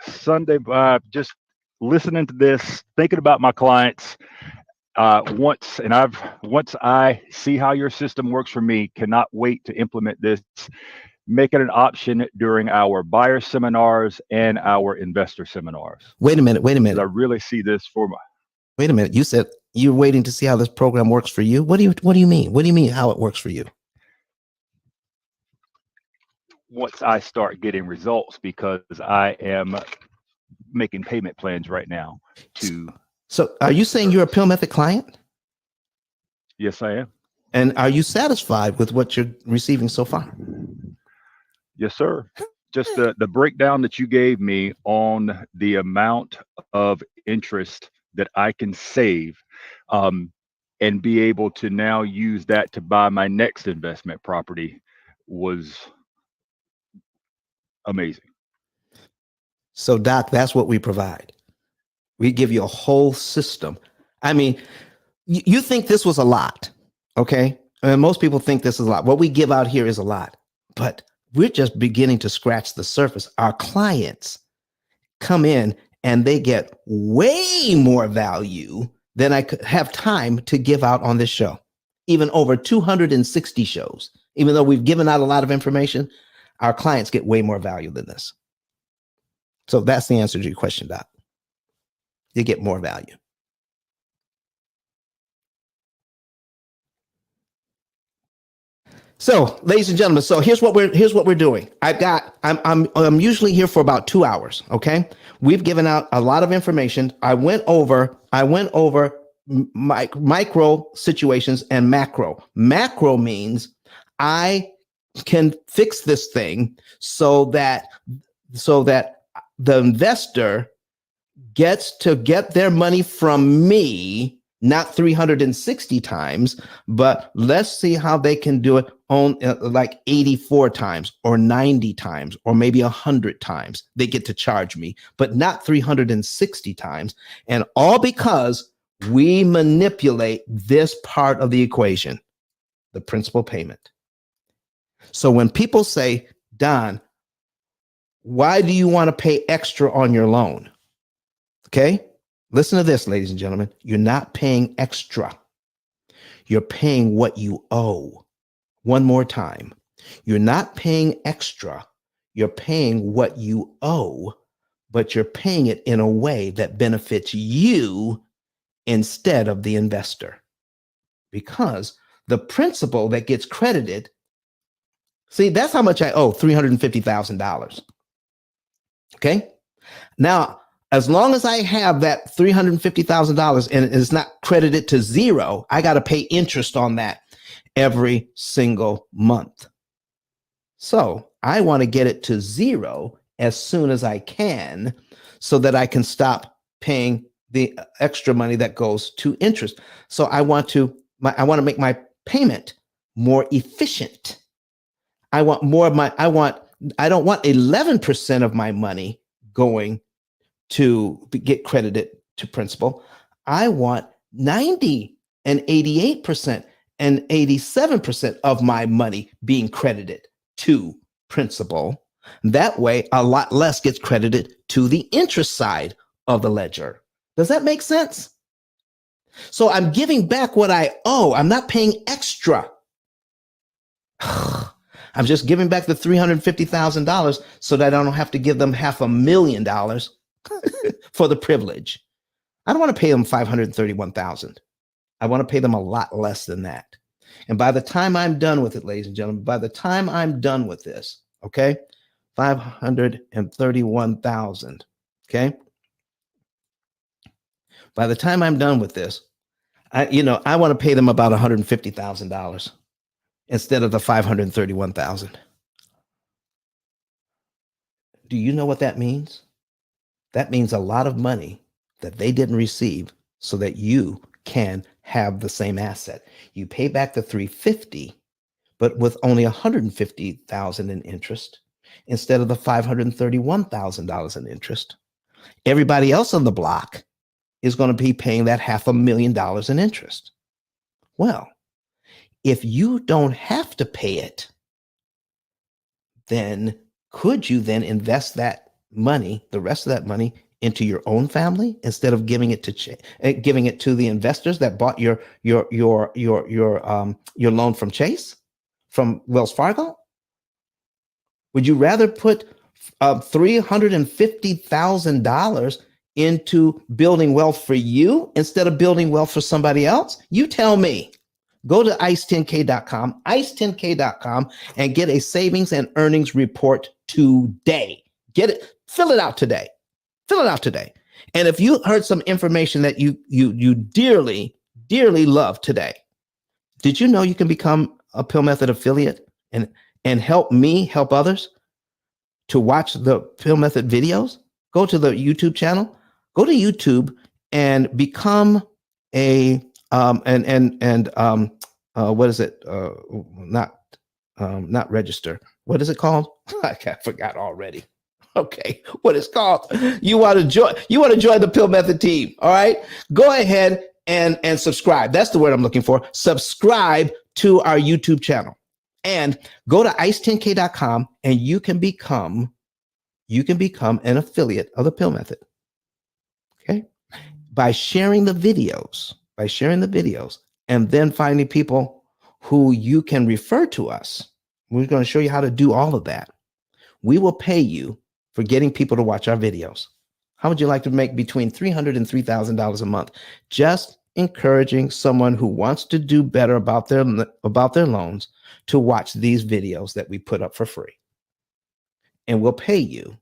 Sunday, just listening to this, thinking about my clients. Once I see how your system works for me, cannot wait to implement this. make it an option during our buyer seminars and our investor seminars. Wait a minute. Wait a 'Cause I minute. really see this for my Wait a minute. You said you're waiting to see how this program works for you. What do you mean? What do you mean how it works for you? once I start getting results, because I am making payment plans right now to So are you purchase the saying you're a service. Pill Method client? Yes, I am. And are you satisfied with what you're receiving so far? Yes, sir. Just the breakdown that you gave me on the amount of interest that I can save, um, and be able to now use that to buy my next investment property was amazing. So, Doc, that's what we provide. We give you a whole system. I mean, you think this was a lot, okay? And most people think this is a lot. What we give out here is a lot, but we're just beginning to scratch the surface. Our clients come in and they get way more value than I could have time to give out on this show. Even over 260 shows, even though we've given out a lot of information, our clients get way more value than this. So that's the answer to your question, Doc. You get more value. So, ladies and gentlemen, so here's what we're doing. I'm usually here for about 2 hours. Okay, we've given out a lot of information. I went over micro situations and macro. Macro means I can fix this thing so that the investor gets to get their money from me, not 360 times, but let's see how they can do it on like 84 times or 90 times or maybe 100 times. They get to charge me, but not 360 times. And all because we manipulate this part of the equation, the principal payment. So when people say, Don, why do you want to pay extra on your loan? Okay, listen to this, ladies and gentlemen. You're not paying extra. You're paying what you owe. One more time. You're not paying extra. You're paying what you owe, but you're paying it in a way that benefits you instead of the investor. Because the principal that gets credited, see, that's how much I owe, $350,000. Okay. Now, as long as I have that $350,000 and it's not credited to zero, I got to pay interest on that every single month. So I want to get it to zero as soon as I can so that I can stop paying the extra money that goes to interest. So I want to make my payment more efficient. I want more of I don't want 11% of my money going to get credited to principal. I want 90 and 88% and 87% of my money being credited to principal. That way, a lot less gets credited to the interest side of the ledger. Does that make sense? So I'm giving back what I owe. I'm not paying extra. I'm just giving back the $350,000 so that I don't have to give them $500,000 for the privilege. I don't want to pay them $531,000. I want to pay them a lot less than that. And by the time I'm done with it, ladies and gentlemen, by the time I'm done with this, okay, 531,000. Okay. By the time I'm done with this, I want to pay them about $150,000 instead of the 531,000. Do you know what that means? That means a lot of money that they didn't receive so that you can have the same asset. You pay back the 350, but with only 150,000 in interest instead of the $531,000 in interest. Everybody else on the block is going to be paying that $500,000 in interest. Well, if you don't have to pay it, then could you then invest that money, the rest of that money, into your own family instead of giving it to the investors that bought your loan from Chase, from Wells Fargo? Would you rather put $350,000 into building wealth for you instead of building wealth for somebody else? You tell me. Go to ice10k.com, ice10k.com, and get a savings and earnings report today. Get it, fill it out today. Fill it out today. And if you heard some information that you dearly, dearly love today, did you know you can become a Pill Method affiliate and help me help others to watch the Pill Method videos? Go to the YouTube channel, go to YouTube and become a what is it? Not register. What is it called? I forgot already. Okay, what it's called. You want to join the Pill Method team. All right. Go ahead and subscribe. That's the word I'm looking for. Subscribe to our YouTube channel. And go to ice10k.com and you can become an affiliate of the Pill Method. Okay? By sharing the videos, and then finding people who you can refer to us. We're going to show you how to do all of that. We will pay you for getting people to watch our videos. How would you like to make between $300,000 and $3,000 a month? Just encouraging someone who wants to do better about their loans to watch these videos that we put up for free. And we'll pay you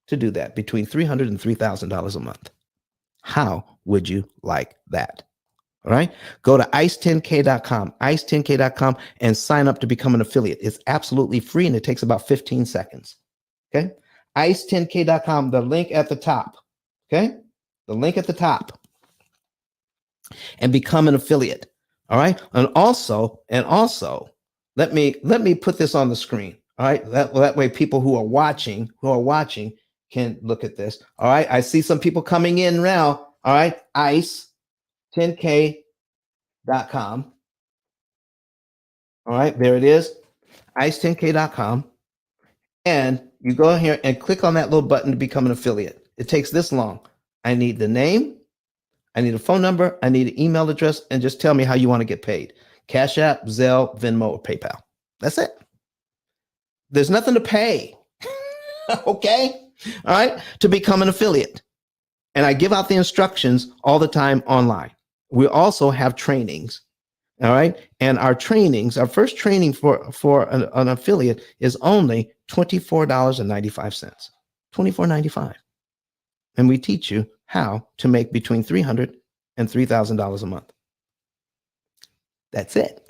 to do that between $300,000 and $3,000 a month. How would you like that? All right. Go to ice10k.com, and sign up to become an affiliate. It's absolutely free and it takes about 15 seconds. Okay. ice10k.com, the link at the top. Okay. The link at the top. And become an affiliate. All right. And also, let me put this on the screen. All right. That way people who are watching can look at this. All right. I see some people coming in now. All right. ice10k.com. All right. There it is. ice10k.com. And you go here and click on that little button to become an affiliate. It takes this long. I need the name. I need a phone number. I need an email address, and just tell me how you want to get paid. Cash App, Zelle, Venmo, or PayPal. That's it. There's nothing to pay. Okay. All right. To become an affiliate. And I give out the instructions all the time online. We also have trainings. All right. And our first training for an affiliate is only $24.95. $24.95. And we teach you how to make between $300,000 and $3,000 a month. That's it.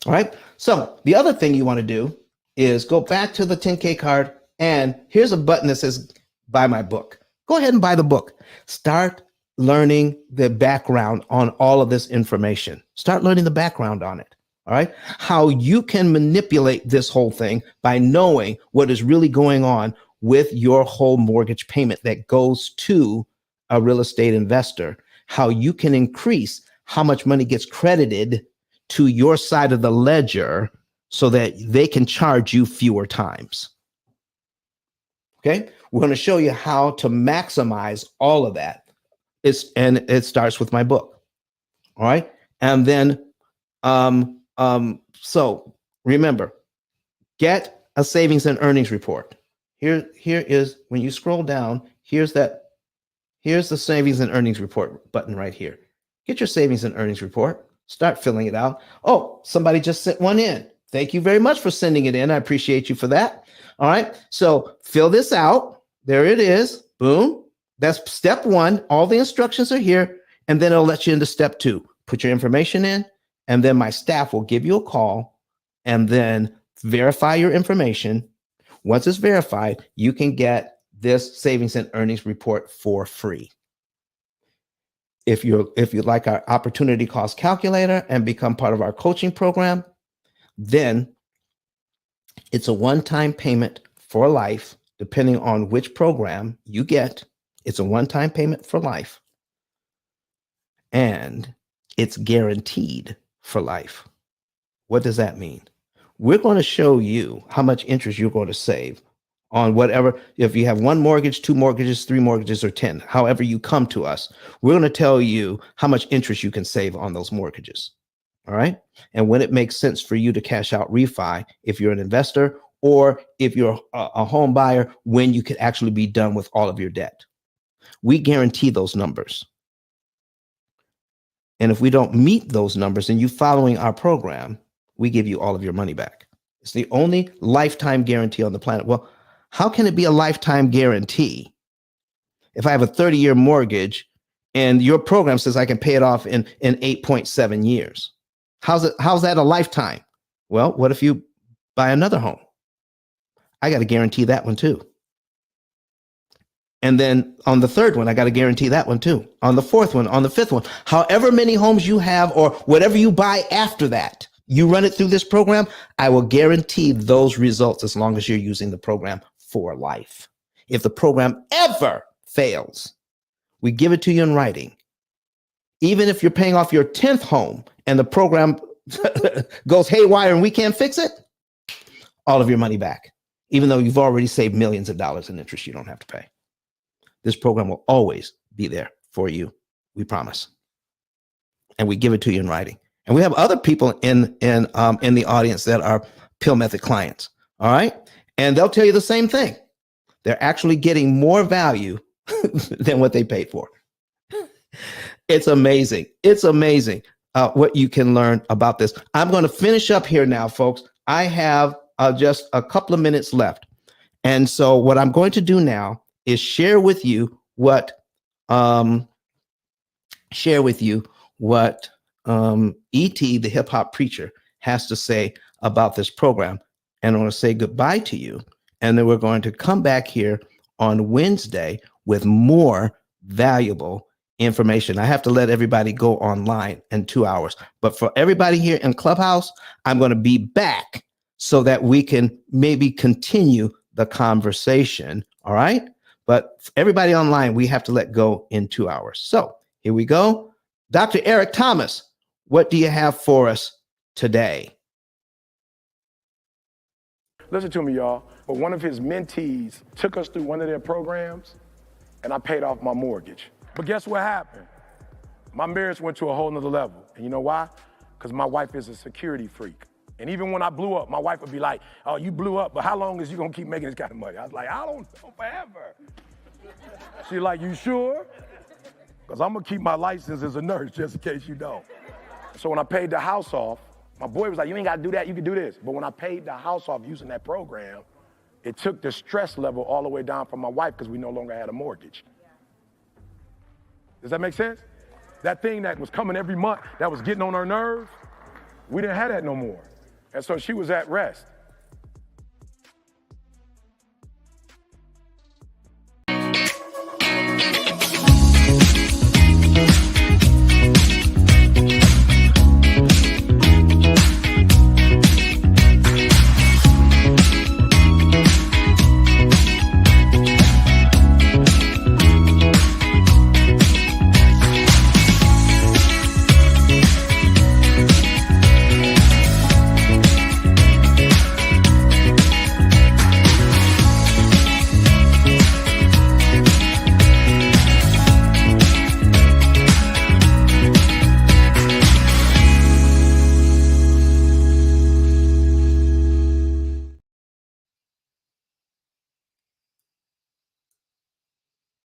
All right. So the other thing you want to do is go back to the 10K card, and here's a button that says buy my book. Go ahead and buy the book. Start learning the background on all of this information. Start learning the background on it. All right. How you can manipulate this whole thing by knowing what is really going on with your whole mortgage payment that goes to a real estate investor. How you can increase how much money gets credited to your side of the ledger so that they can charge you fewer times. Okay. We're going to show you how to maximize all of that. It starts with my book. All right. And then, so remember, get a savings and earnings report. Here is, when you scroll down, here's the savings and earnings report button right here. Get your savings and earnings report. Start filling it out. Oh, somebody just sent one in. Thank you very much for sending it in. I appreciate you for that. All right. So fill this out. There it is. Boom. That's step one. All the instructions are here. And then it'll let you into step two. Put your information in, and then my staff will give you a call and then verify your information. Once it's verified, you can get this savings and earnings report for free. If you'd like our opportunity cost calculator and become part of our coaching program, then it's a one-time payment for life, depending on which program you get. It's a one-time payment for life, and it's guaranteed for life. What does that mean? We're going to show you how much interest you're going to save on whatever. If you have one mortgage, two mortgages, three mortgages, or 10, however you come to us, we're going to tell you how much interest you can save on those mortgages. All right. And when it makes sense for you to cash out refi, if you're an investor or if you're a home buyer, when you could actually be done with all of your debt. We guarantee those numbers. And if we don't meet those numbers and you following our program, we give you all of your money back. It's the only lifetime guarantee on the planet. Well, how can it be a lifetime guarantee if I have a 30-year mortgage and your program says I can pay it off in 8.7 years? How's that a lifetime? Well, what if you buy another home? I got to guarantee that one too. And then on the third one, I got to guarantee that one too. On the fourth one, on the fifth one, however many homes you have or whatever you buy after that, you run it through this program, I will guarantee those results as long as you're using the program for life. If the program ever fails, we give it to you in writing. Even if you're paying off your 10th home and the program goes haywire and we can't fix it, all of your money back, even though you've already saved millions of dollars in interest you don't have to pay. This program will always be there for you. We promise. And we give it to you in writing. And we have other people in the audience that are P.I.L.L method clients. All right. And they'll tell you the same thing. They're actually getting more value than what they paid for. It's amazing. It's amazing what you can learn about this. I'm going to finish up here now, folks. I have just a couple of minutes left. And so what I'm going to do now is share with you what E.T., the hip hop preacher, has to say about this program. And I'm going to say goodbye to you. And then we're going to come back here on Wednesday with more valuable information. I have to let everybody go online in 2 hours. But for everybody here in Clubhouse, I'm going to be back so that we can maybe continue the conversation. All right. But for everybody online, we have to let go in 2 hours. So here we go. Dr. Eric Thomas, what do you have for us today? Listen to me, y'all. But one of his mentees took us through one of their programs, and I paid off my mortgage. But guess what happened? My marriage went to a whole nother level. And you know why? Because my wife is a security freak. And even when I blew up, my wife would be like, oh, you blew up, but how long is you gonna keep making this kind of money? I was like, I don't know, forever. She's like, you sure? Because I'm gonna keep my license as a nurse just in case you don't. So when I paid the house off, my boy was like, you ain't gotta do that, you can do this. But when I paid the house off using that program, it took the stress level all the way down from my wife because we no longer had a mortgage. Does that make sense? That thing that was coming every month, that was getting on her nerves, we didn't have that no more. And so she was at rest.